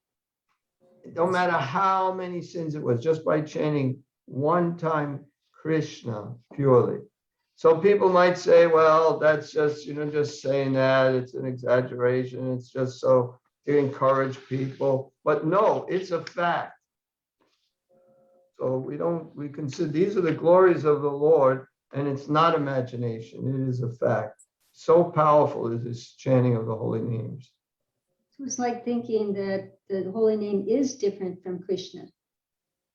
No matter how many sins it was, just by chanting one time Krishna purely. So people might say, well, that's just, just saying that, it's an exaggeration. It's just so to encourage people. But no, it's a fact. So we consider these are the glories of the Lord, and it's not imagination. It is a fact. So powerful is this chanting of the holy names. It's like thinking that the holy name is different from Krishna,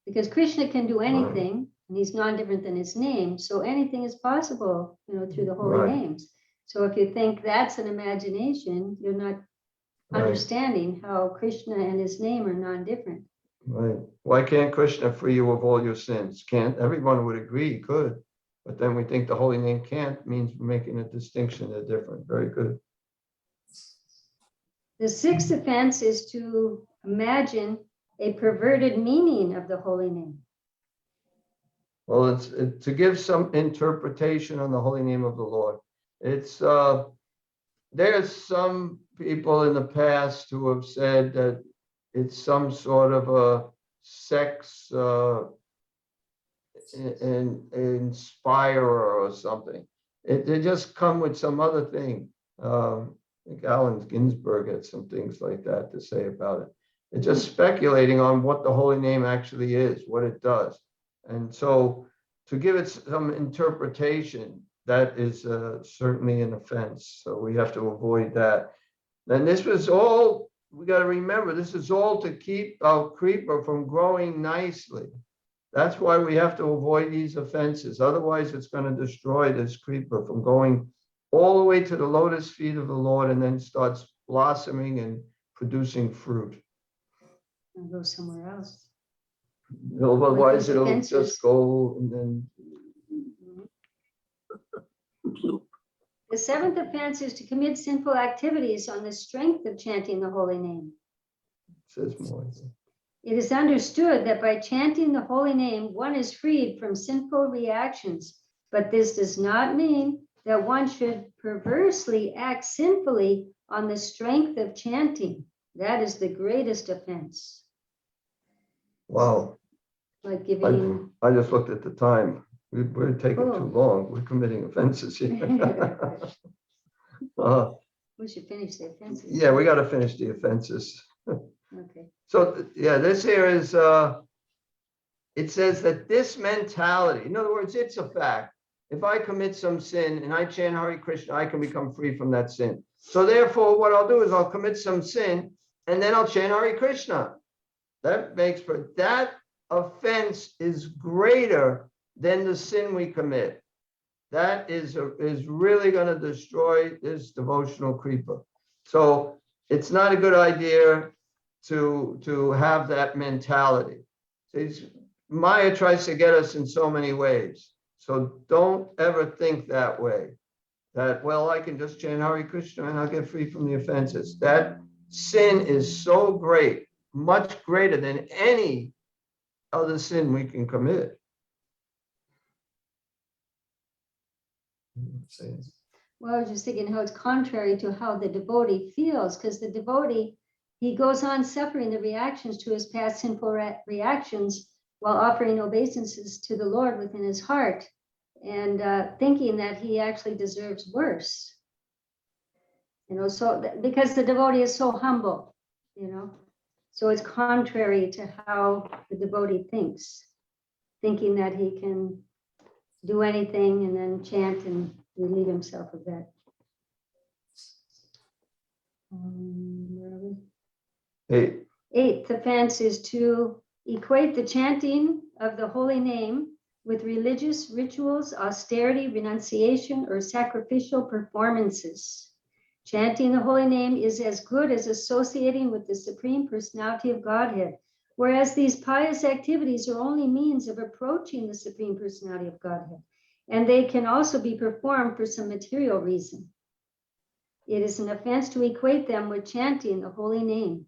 because Krishna can do anything, and he's non-different than his name. So anything is possible, through the holy names. So if you think that's an imagination, you're not understanding how Krishna and his name are non-different. Right. Why can't Krishna free you of all your sins? Can't everyone would agree he could, but then we think the holy name can't, means we're making a distinction. They're different. Very good. The sixth offense is to imagine a perverted meaning of the holy name. Well, it's to give some interpretation on the holy name of the Lord. It's there's some people in the past who have said that it's some sort of a sex inspirer or something. They just come with some other thing. I think Allen Ginsberg had some things like that to say about it. It's just speculating on what the holy name actually is, what it does. And so to give it some interpretation, that is certainly an offense. So we have to avoid that. And this was all, we got to remember, this is all to keep our creeper from growing nicely. That's why we have to avoid these offenses. Otherwise, it's going to destroy this creeper from going all the way to the lotus feet of the Lord, and then starts blossoming and producing fruit. And go somewhere else. Otherwise, it'll just go and then. The seventh offense is to commit sinful activities on the strength of chanting the holy name. Says more. It is understood that by chanting the holy name, one is freed from sinful reactions, but this does not mean that one should perversely act sinfully on the strength of chanting. That is the greatest offense. Wow. Like giving. I just looked at the time. We're taking too long. We're committing offenses here. We should finish the offenses. Yeah, we got to finish the offenses. Okay. So yeah, this here is it says that this mentality, in other words, it's a fact. If I commit some sin and I chant Hare Krishna, I can become free from that sin. So therefore, what I'll do is I'll commit some sin and then I'll chant Hare Krishna. That offense is greater than the sin we commit. That is really going to destroy this devotional creeper. So it's not a good idea to have that mentality. Maya tries to get us in so many ways. So don't ever think that way. That, well, I can just chant Hare Krishna and I'll get free from the offenses. That sin is so great, much greater than any other sin we can commit. Well, I was just thinking how it's contrary to how the devotee feels, because the devotee, he goes on suffering the reactions to his past sinful reactions while offering obeisances to the Lord within his heart and thinking that he actually deserves worse. So because the devotee is so humble, so it's contrary to how the devotee thinks, thinking that he can do anything and then chant and relieve himself of that. Where are we? Eighth offense is to equate the chanting of the holy name with religious rituals, austerity, renunciation, or sacrificial performances. Chanting the holy name is as good as associating with the Supreme Personality of Godhead, whereas these pious activities are only means of approaching the Supreme Personality of Godhead, and they can also be performed for some material reason. It is an offense to equate them with chanting the holy name.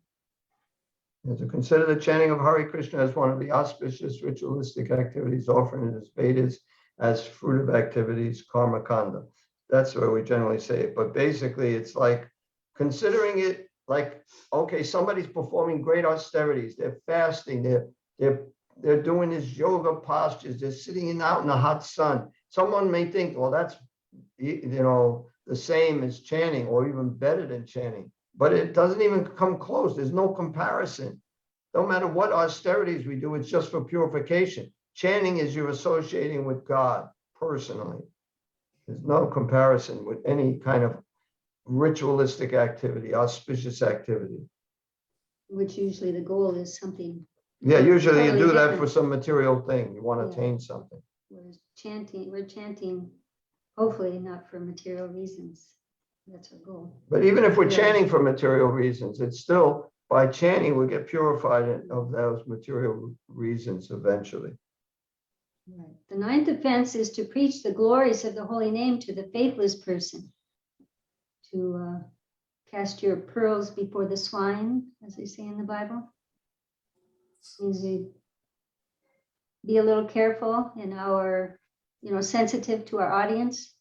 To consider the chanting of Hare Krishna as one of the auspicious ritualistic activities offered in the Vedas as fruitive activities, karma kanda. That's where we generally say it. But basically, it's like considering it like, okay, somebody's performing great austerities. They're fasting. They're doing these yoga postures. They're sitting out in the hot sun. Someone may think, well, that's the same as chanting, or even better than chanting. But it doesn't even come close. There's no comparison. No matter what austerities we do, it's just for purification. Chanting is you're associating with God personally. There's no comparison with any kind of ritualistic activity, auspicious activity. Which usually the goal is something. Yeah, usually you do that different. for some material thing. You want to attain something. Whereas we're chanting, hopefully not for material reasons. That's our goal. But even if we're chanting for material reasons, it's still, by chanting, we get purified of those material reasons eventually. Right. The ninth offense is to preach the glories of the holy name to the faithless person. To cast your pearls before the swine, as they say in the Bible. Means we be a little careful in our, sensitive to our audience.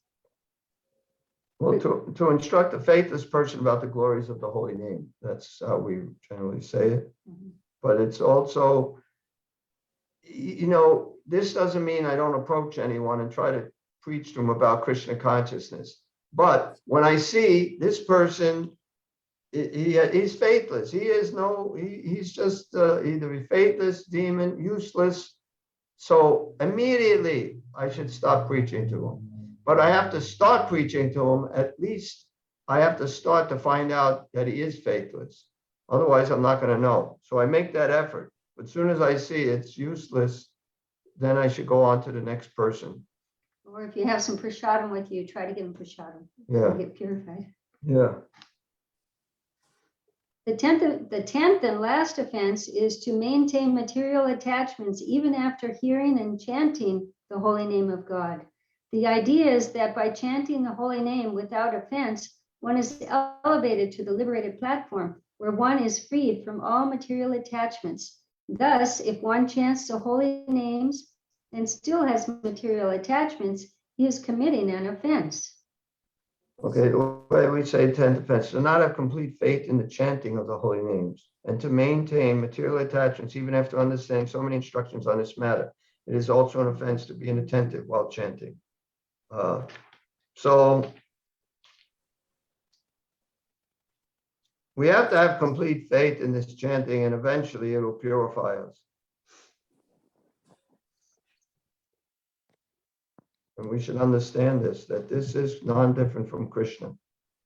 Well, to instruct a faithless person about the glories of the holy name. That's how we generally say it. Mm-hmm. But it's also, this doesn't mean I don't approach anyone and try to preach to them about Krishna consciousness. But when I see this person, he's faithless. He's just either a faithless, demon, useless. So immediately I should stop preaching to him. But I have to start preaching to him. At least I have to start to find out that he is faithless. Otherwise, I'm not going to know. So I make that effort. But as soon as I see it's useless, then I should go on to the next person. Or if you have some prasadam with you, try to give him prasadam. Yeah. Get purified. Yeah. The 10th and last offense is to maintain material attachments even after hearing and chanting the holy name of God. The idea is that by chanting the holy name without offense, one is elevated to the liberated platform where one is freed from all material attachments. Thus, if one chants the holy names and still has material attachments, he is committing an offense. Okay, the way we say 10th offense, to not have complete faith in the chanting of the holy names and to maintain material attachments even after understanding so many instructions on this matter. It is also an offense to be inattentive while chanting. So we have to have complete faith in this chanting, and eventually it will purify us. And we should understand this, that this is non-different from Krishna.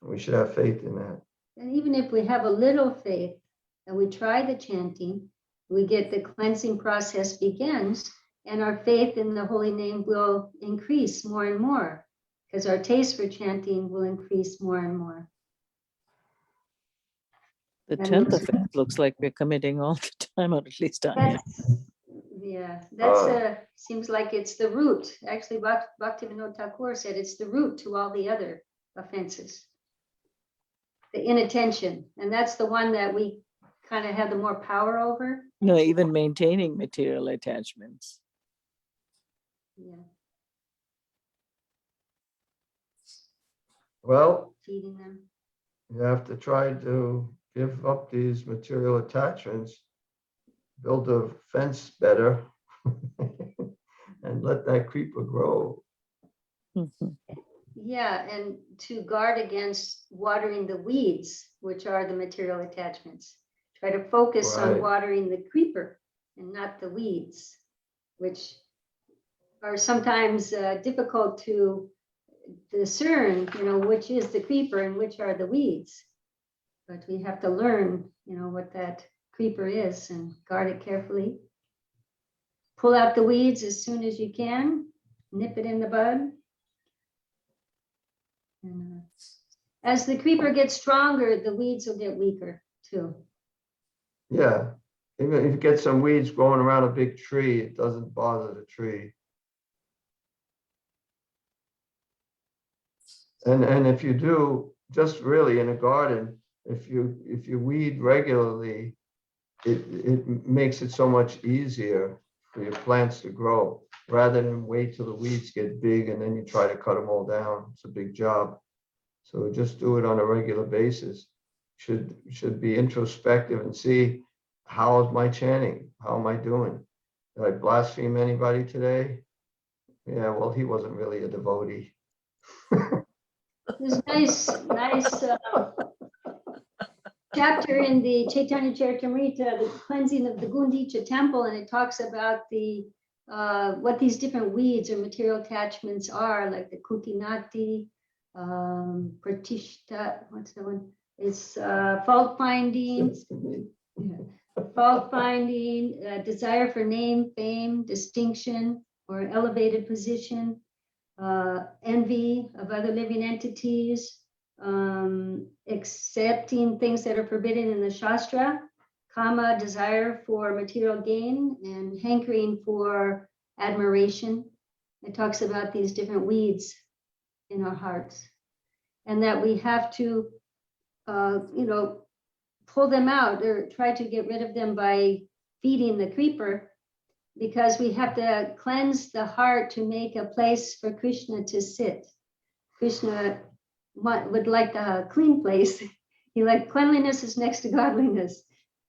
We should have faith in that. And even if we have a little faith and we try the chanting, we get the cleansing process begins, and our faith in the holy name will increase more and more, because our taste for chanting will increase more and more. The 10th offense looks like we're committing all the time, or at least I am. Yeah, that's seems like it's the root. Actually, Bhaktivinoda Thakur said it's the root to all the other offenses. The inattention, and that's the one that we kind of have the more power over. No, even maintaining material attachments. Yeah. Well, Feeding them. you have to try to give up these material attachments, build a fence better, and let that creeper grow. Yeah, and to guard against watering the weeds, which are the material attachments. Try to focus on watering the creeper and not the weeds, which are sometimes difficult to discern, which is the creeper and which are the weeds. But we have to learn, what that creeper is and guard it carefully. Pull out the weeds as soon as you can, nip it in the bud. And as the creeper gets stronger, the weeds will get weaker too. Yeah, even if you get some weeds growing around a big tree, it doesn't bother the tree. And if you do, just really in a garden, if you weed regularly, it makes it so much easier for your plants to grow, rather than wait till the weeds get big and then you try to cut them all down. It's a big job. So just do it on a regular basis. Should be introspective and see, how is my chanting? How am I doing? Did I blaspheme anybody today? Yeah, well, he wasn't really a devotee. There's nice chapter in the Chaitanya Charitamrita, the cleansing of the Gundicha temple, and it talks about the what these different weeds or material attachments are, like the kutinati, pratishta, what's the one? It's fault finding, desire for name, fame, distinction, or elevated position, envy of other living entities, accepting things that are forbidden in the Shastra, kama, desire for material gain, and hankering for admiration. It talks about these different weeds in our hearts, and that we have to, pull them out or try to get rid of them by feeding the creeper, because we have to cleanse the heart to make a place for Krishna to sit. Krishna would like a clean place. He likes cleanliness is next to godliness.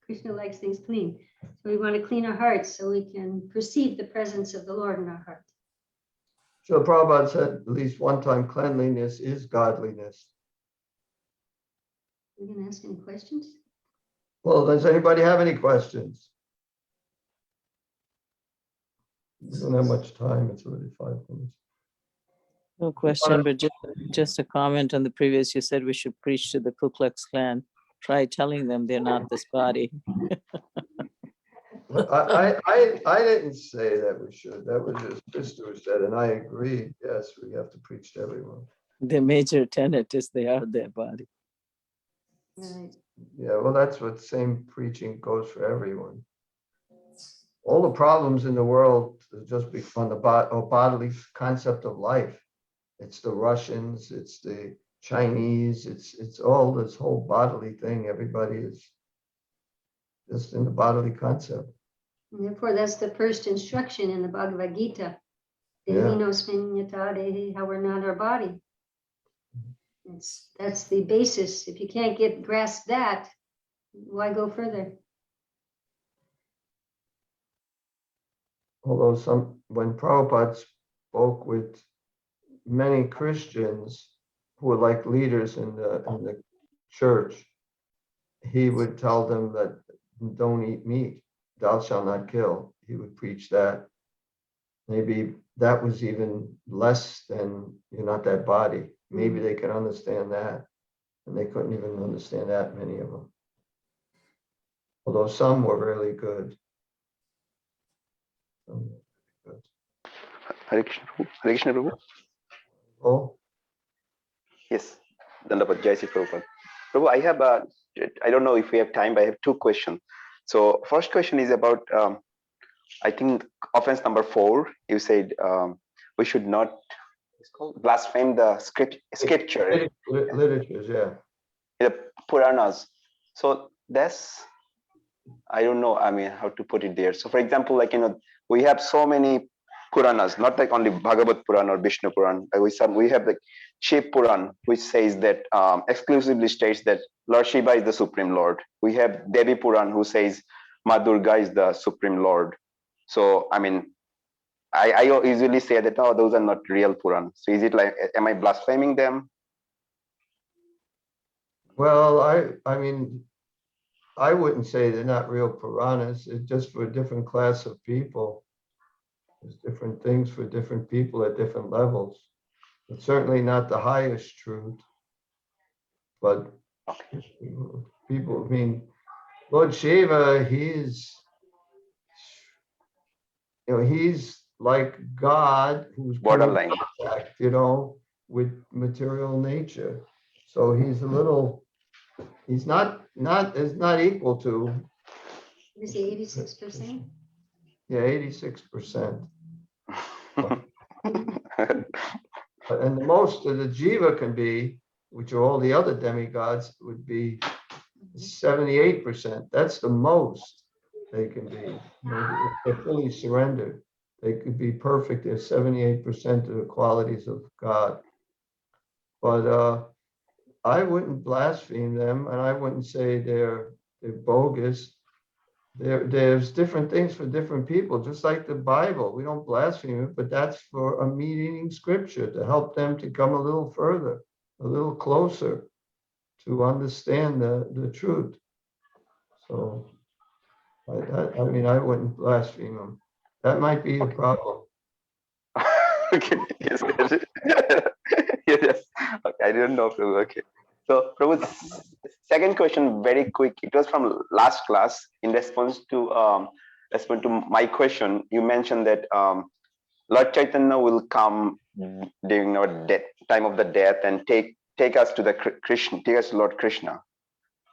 Krishna likes things clean. So we want to clean our hearts so we can perceive the presence of the Lord in our heart. So Prabhupada said at least one time, cleanliness is godliness. Are you going to ask any questions? Well, does anybody have any questions? We don't have much time. It's already 5 minutes. No question, but just a comment on the previous. You said we should preach to the Ku Klux Klan. Try telling them they're not this body. I didn't say that we should. That was just Krista who said, and I agree. Yes, we have to preach to everyone. The major tenet is they are their body. Right. Yeah, well, that's what same preaching goes for everyone. All the problems in the world are just on the bodily concept of life. It's the Russians, it's the Chinese, it's all this whole bodily thing. Everybody is just in the bodily concept. And therefore, that's the first instruction in the Bhagavad Gita. Yeah. How we're not our body. That's the basis. If you can't grasp that, why go further? Although when Prabhupada spoke with many Christians who were like leaders in the church, he would tell them that don't eat meat, thou shalt not kill. He would preach that. Maybe that was even less than you're not that body. Maybe they could understand that. And they couldn't even understand that, many of them. Although some were really good. Some were good. Hare Krishna, Prabhu. Hare Krishna, Prabhu. Oh, Yes. Dandapat, Jai Sri Prabhupada. Prabhu, I don't know if we have time, but I have two questions. So first question is about, I think offense number 4, you said we should not blaspheme the scripture. literatures, yeah. The Puranas. So that's, I don't know, I mean, how to put it there. So for example, like, we have so many Puranas, not like only Bhagavad Purana or Vishnu Puran. We have like Shiv Puran, which says that exclusively states that Lord Shiva is the Supreme Lord. We have Devi Puran, who says Ma Durga is the Supreme Lord. So, I mean, I usually say that, oh, those are not real Puran. So is it like, am I blaspheming them? Well, I mean, I wouldn't say they're not real Puranas. It's just for a different class of people. There's different things for different people at different levels. It's certainly not the highest truth. But people, I mean, Lord Shiva, he's like God who's Borderline. contact, with material nature. So he's a little, he's not equal to. You say 86%? Yeah, 86%. And the most of the Jiva can be, which are all the other demigods, would be 78%. That's the most they can be. They're fully surrendered. They could be perfect. They're 78% of the qualities of God. But I wouldn't blaspheme them, and I wouldn't say they're bogus. There's different things for different people, just like the Bible. We don't blaspheme it, but that's for a meaning scripture to help them to come a little further, a little closer to understand the truth. So, I mean, I wouldn't blaspheme them. That might be a problem. Okay, yes, yes. Okay, I didn't know, Prabhu. Okay. So, Prabhu, second question, very quick. It was from last class. In response to my question, you mentioned that Lord Chaitanya will come during our time of the death and take us to the Krishna, take us to Lord Krishna.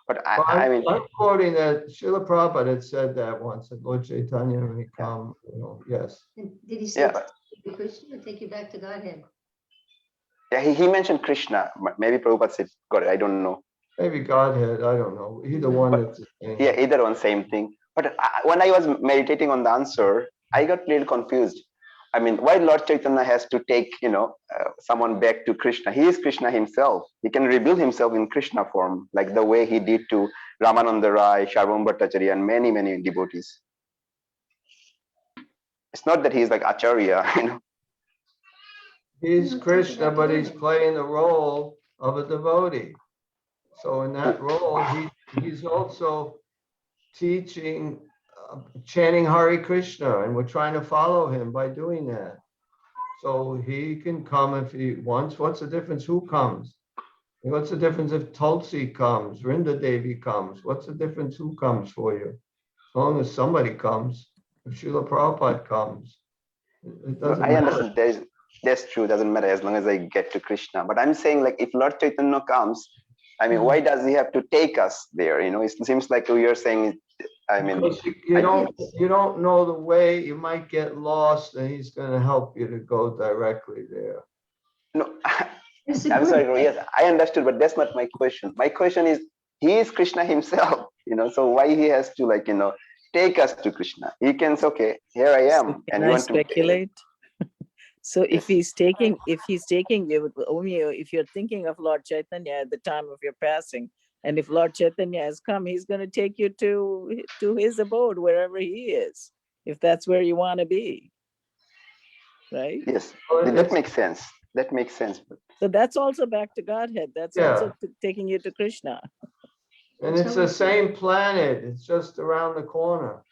But I mean, I'm quoting that Srila Prabhupada had said that once, that Lord Chaitanya may come. Yes. Did he say to Krishna or take you back to Godhead? Yeah, he mentioned Krishna. Maybe Prabhupada said God. I don't know. Maybe Godhead. I don't know. Either one. That's the same. Yeah, either one, same thing. But when I was meditating on the answer, I got a little confused. I mean, why Lord Chaitanya has to take, someone back to Krishna? He is Krishna himself. He can reveal himself in Krishna form, like the way he did to Ramananda Rai, Sharvam Bhattacharya, and many, many devotees. It's not that he's like Acharya, He's Krishna, but he's playing the role of a devotee. So in that role, he's also teaching, chanting Hare Krishna, and we're trying to follow him by doing that. So he can come if he wants. What's the difference? Who comes? What's the difference if Tulsi comes, Rinda Devi comes? What's the difference? Who comes for you? As long as somebody comes, if Srila Prabhupada comes, it doesn't matter. I understand. That's true. Doesn't matter as long as I get to Krishna. But I'm saying, like, if Lord Chaitanya comes, I mean, why does he have to take us there? It seems like you're saying. I mean, because you don't know the way. You might get lost, and he's going to help you to go directly there. No, I'm sorry. Yes, I understood, but that's not my question. My question is, he is Krishna himself. So why he has to take us to Krishna? He can say, okay, here I am, so and you want speculate? So Yes. if he's taking you, if you're thinking of Lord Chaitanya at the time of your passing, and if Lord Chaitanya has come, he's going to take you to his abode, wherever he is, if that's where you want to be, right? Yes, that makes sense. That makes sense. So that's also back to Godhead. That's also taking you to Krishna. And it's the same planet. It's just around the corner.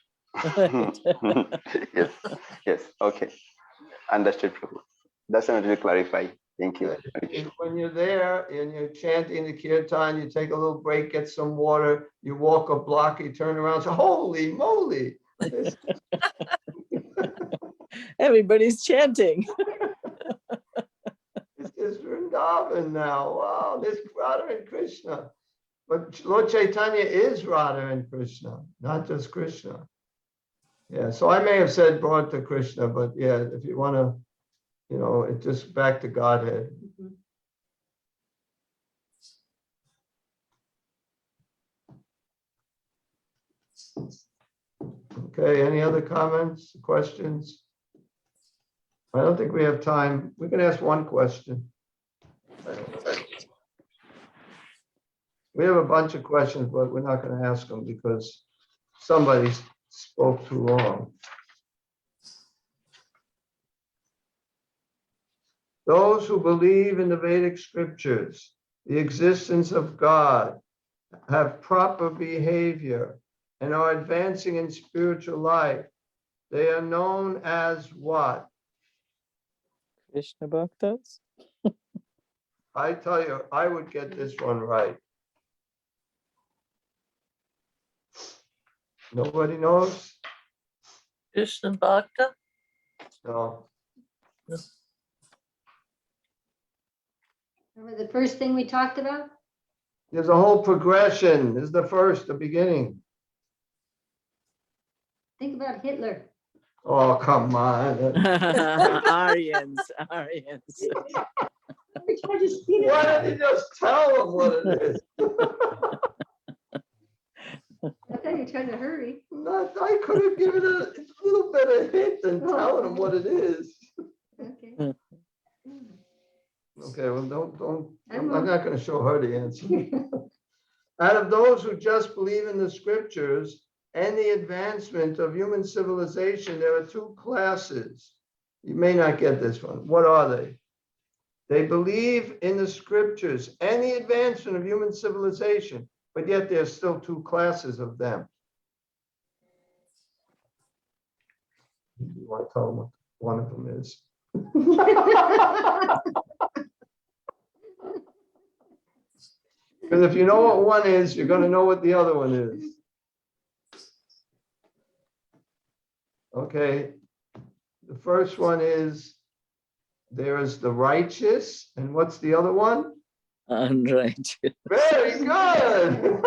Yes. Okay. Understood, Prabhu. That's not to clarify. Thank you. When you're there and you're chanting the kirtan, you take a little break, get some water, you walk a block, you turn around, say, holy moly. Everybody's chanting. It's Vrindavan now. Wow, there's Radha and Krishna. But Lord Chaitanya is Radha and Krishna, not just Krishna. Yeah, so I may have said brought to Krishna, but yeah, if you want to, you know, it just back to Godhead. Okay, any other comments, questions? I don't think we have time. We can ask one question. We have a bunch of questions, but we're not going to ask them because somebody spoke too long. Those who believe in the Vedic scriptures, the existence of God, have proper behavior, and are advancing in spiritual life, they are known as what? Krishna Bhaktas? I tell you, I would get this one right. Nobody knows? Krishna Bhakta? No. Remember the first thing we talked about? There's a whole progression. This is the first, the beginning. Think about Hitler. Oh, come on. Aryans. Why don't you just tell them what it is? I thought you were trying to hurry. I could have given a little bit of hint and telling them what it is. Okay. Okay, well, I'm not going to show her the answer. Out of those who just believe in the scriptures and the advancement of human civilization, there are two classes. You may not get this one. What are they? They believe in the scriptures and the advancement of human civilization, but yet there's still two classes of them. You want to tell them what one of them is? Because if you know what one is, you're going to know what the other one is. Okay. The first one is there is the righteous, and what's the other one? Unrighteous. Very good.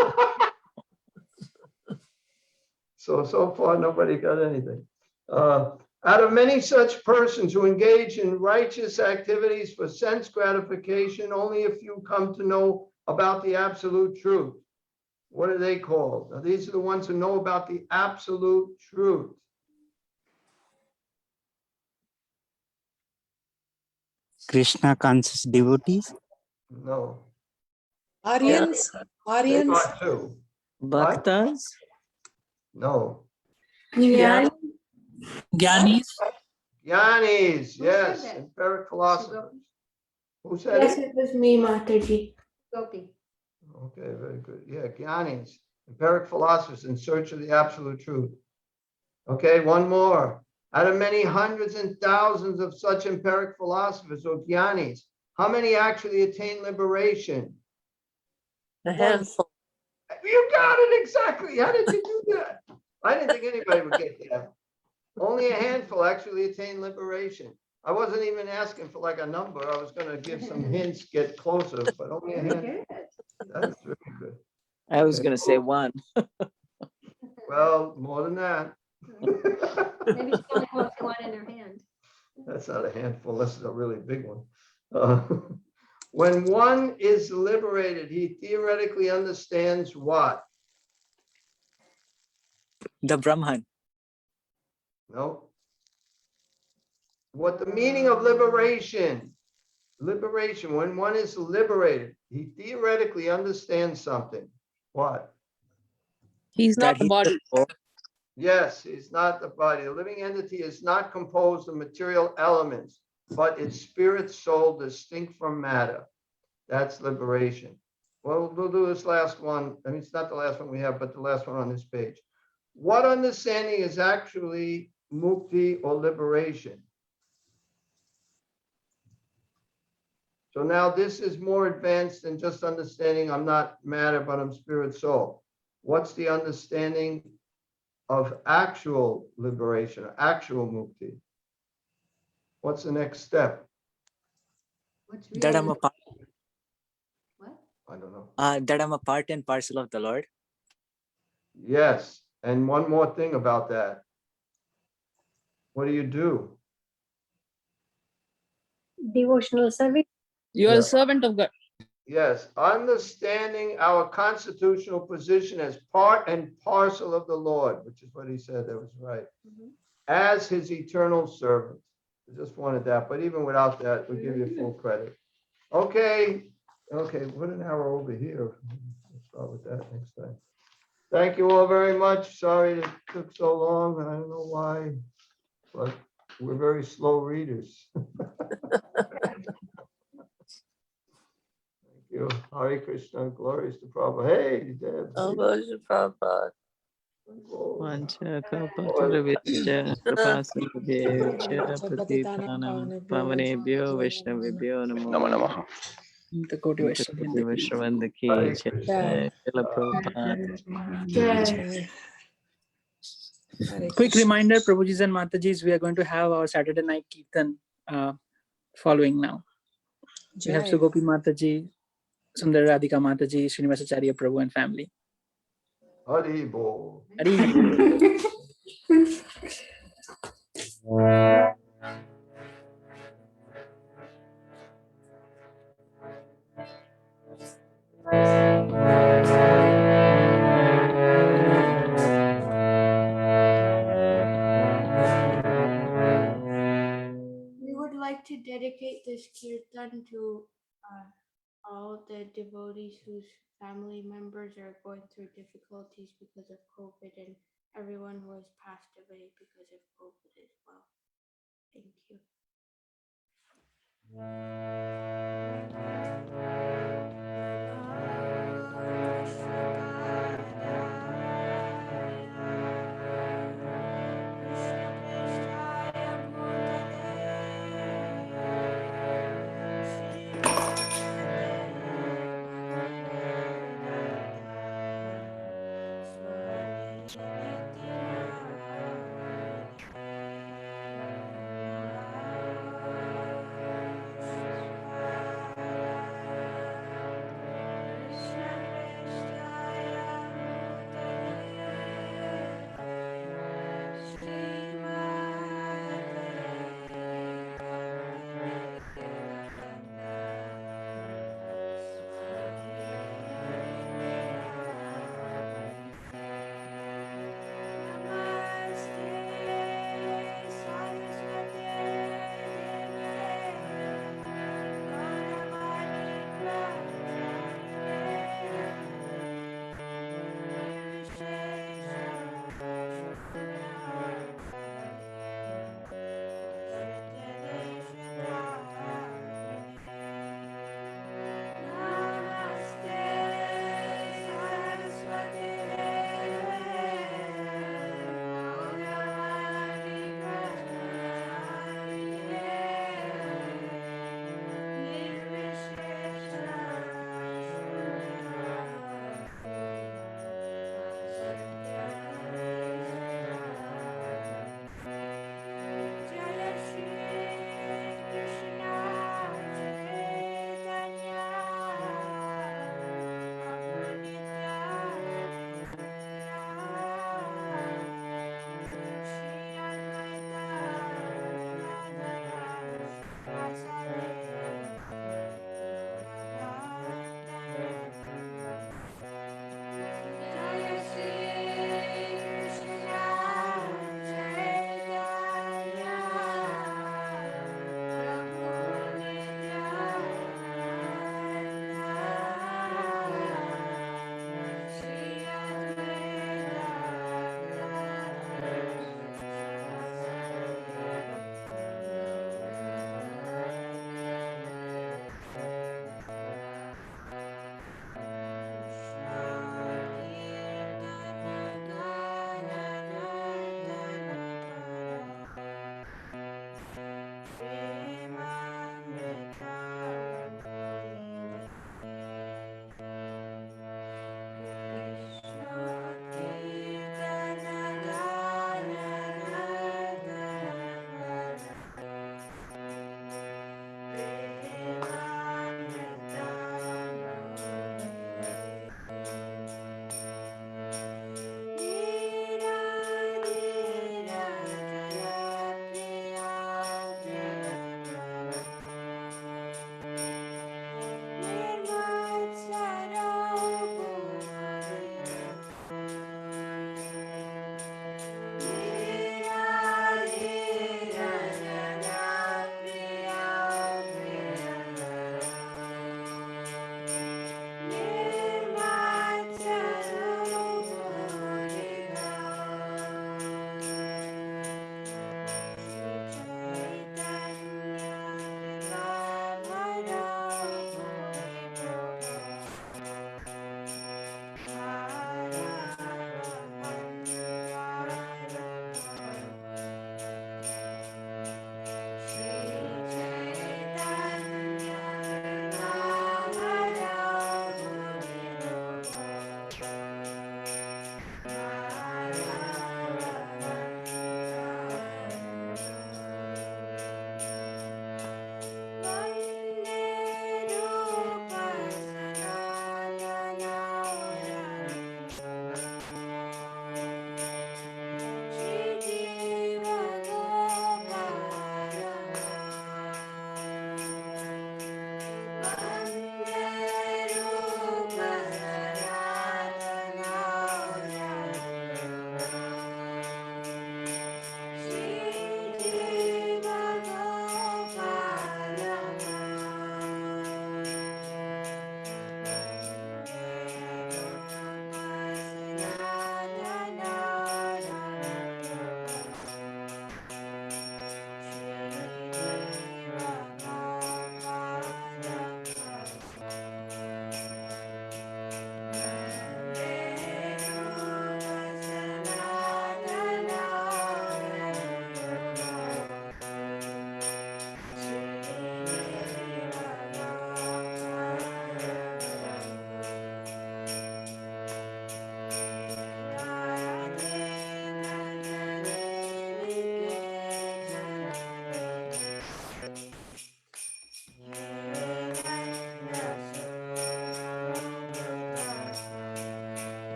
So far, nobody got anything. Out of many such persons who engage in righteous activities for sense gratification, only a few come to know about the absolute truth. What are they called? Now, these are the ones who know about the absolute truth. Krishna conscious devotees? No. Aryans? They got two. Bhaktas? No. Jnani? Gyanis? Gyanis, Who yes, said that? empiric philosophers. Who said Yes, it? it was me, Mataji. Gopi. Okay, very good. Yeah, Gyanis, empiric philosophers in search of the absolute truth. Okay, one more. Out of many hundreds and thousands of such empiric philosophers or Gyanis, how many actually attain liberation? A handful. You got it exactly. How did you do that? I didn't think anybody would get that. Only a handful actually attain liberation. I wasn't even asking for like a number. I was going to give some hints, get closer, but only a handful. That's very good. I was going to say one. Well, more than that. Maybe she only holds one in her hand. That's not a handful. This is a really big one. When one is liberated, he theoretically understands what? The Brahman. No. What the meaning of liberation? Liberation, when one is liberated, he theoretically understands something. What? He's not the body. Yes, he's not the body. The living entity is not composed of material elements, but its spirit, soul, distinct from matter. That's liberation. Well, we'll do this last one. I mean, it's not the last one we have, but the last one on this page. What understanding is actually mukti or liberation? So now this is more advanced than just understanding I'm not matter, but I'm spirit soul. What's the understanding of actual liberation, actual mukti? What's the next step? That I'm a part. What? I don't know. That I'm a part and parcel of the Lord. Yes. And one more thing about that. What do you do? Devotional service. You are Yeah. a servant of God. Yes, understanding our constitutional position as part and parcel of the Lord, which is what he said, that was right, as his eternal servant. I just wanted that, but even without that, we give you full credit. Okay, what an hour over here. We'll start with that next time. Thank you all very much. Sorry it took so long. I don't know why, but we're very slow readers. You. Hare Krishna, glories to Prabhu. Hey, Deb. Oh, Prabhupada. Vancha kalpataruscha kripasindhubhyo patitanam pavanebhyo vaishnavibhyo namo Namo namaha. Namaha. The Koti Koti Vaishnavanda ki Hare jai. Krishna. Srila Prabhupada. Quick reminder, Prabhujis and Matajis, we are going to have our Saturday night Kirtan following now. We have Sugopi Mataji, Sundar Radhika Mataji, Srinivasacharya Prabhu and family. Hari Bol. Hari. We would like to dedicate this kirtan to all the devotees whose family members are going through difficulties because of COVID and everyone who has passed away because of COVID as well. Thank you.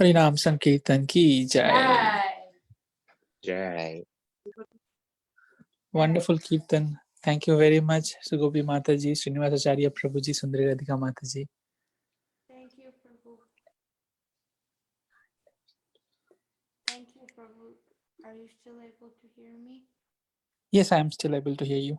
Harinam Sankirtan ki jai. Jai. Wonderful Kirtan. Thank you very much, Sugopi Mataji, Srinivasacharya Prabhuji, Sundari Radhika Mataji. Thank you, Prabhu. Thank you, Prabhu. Are you still able to hear me? Yes, I am still able to hear you.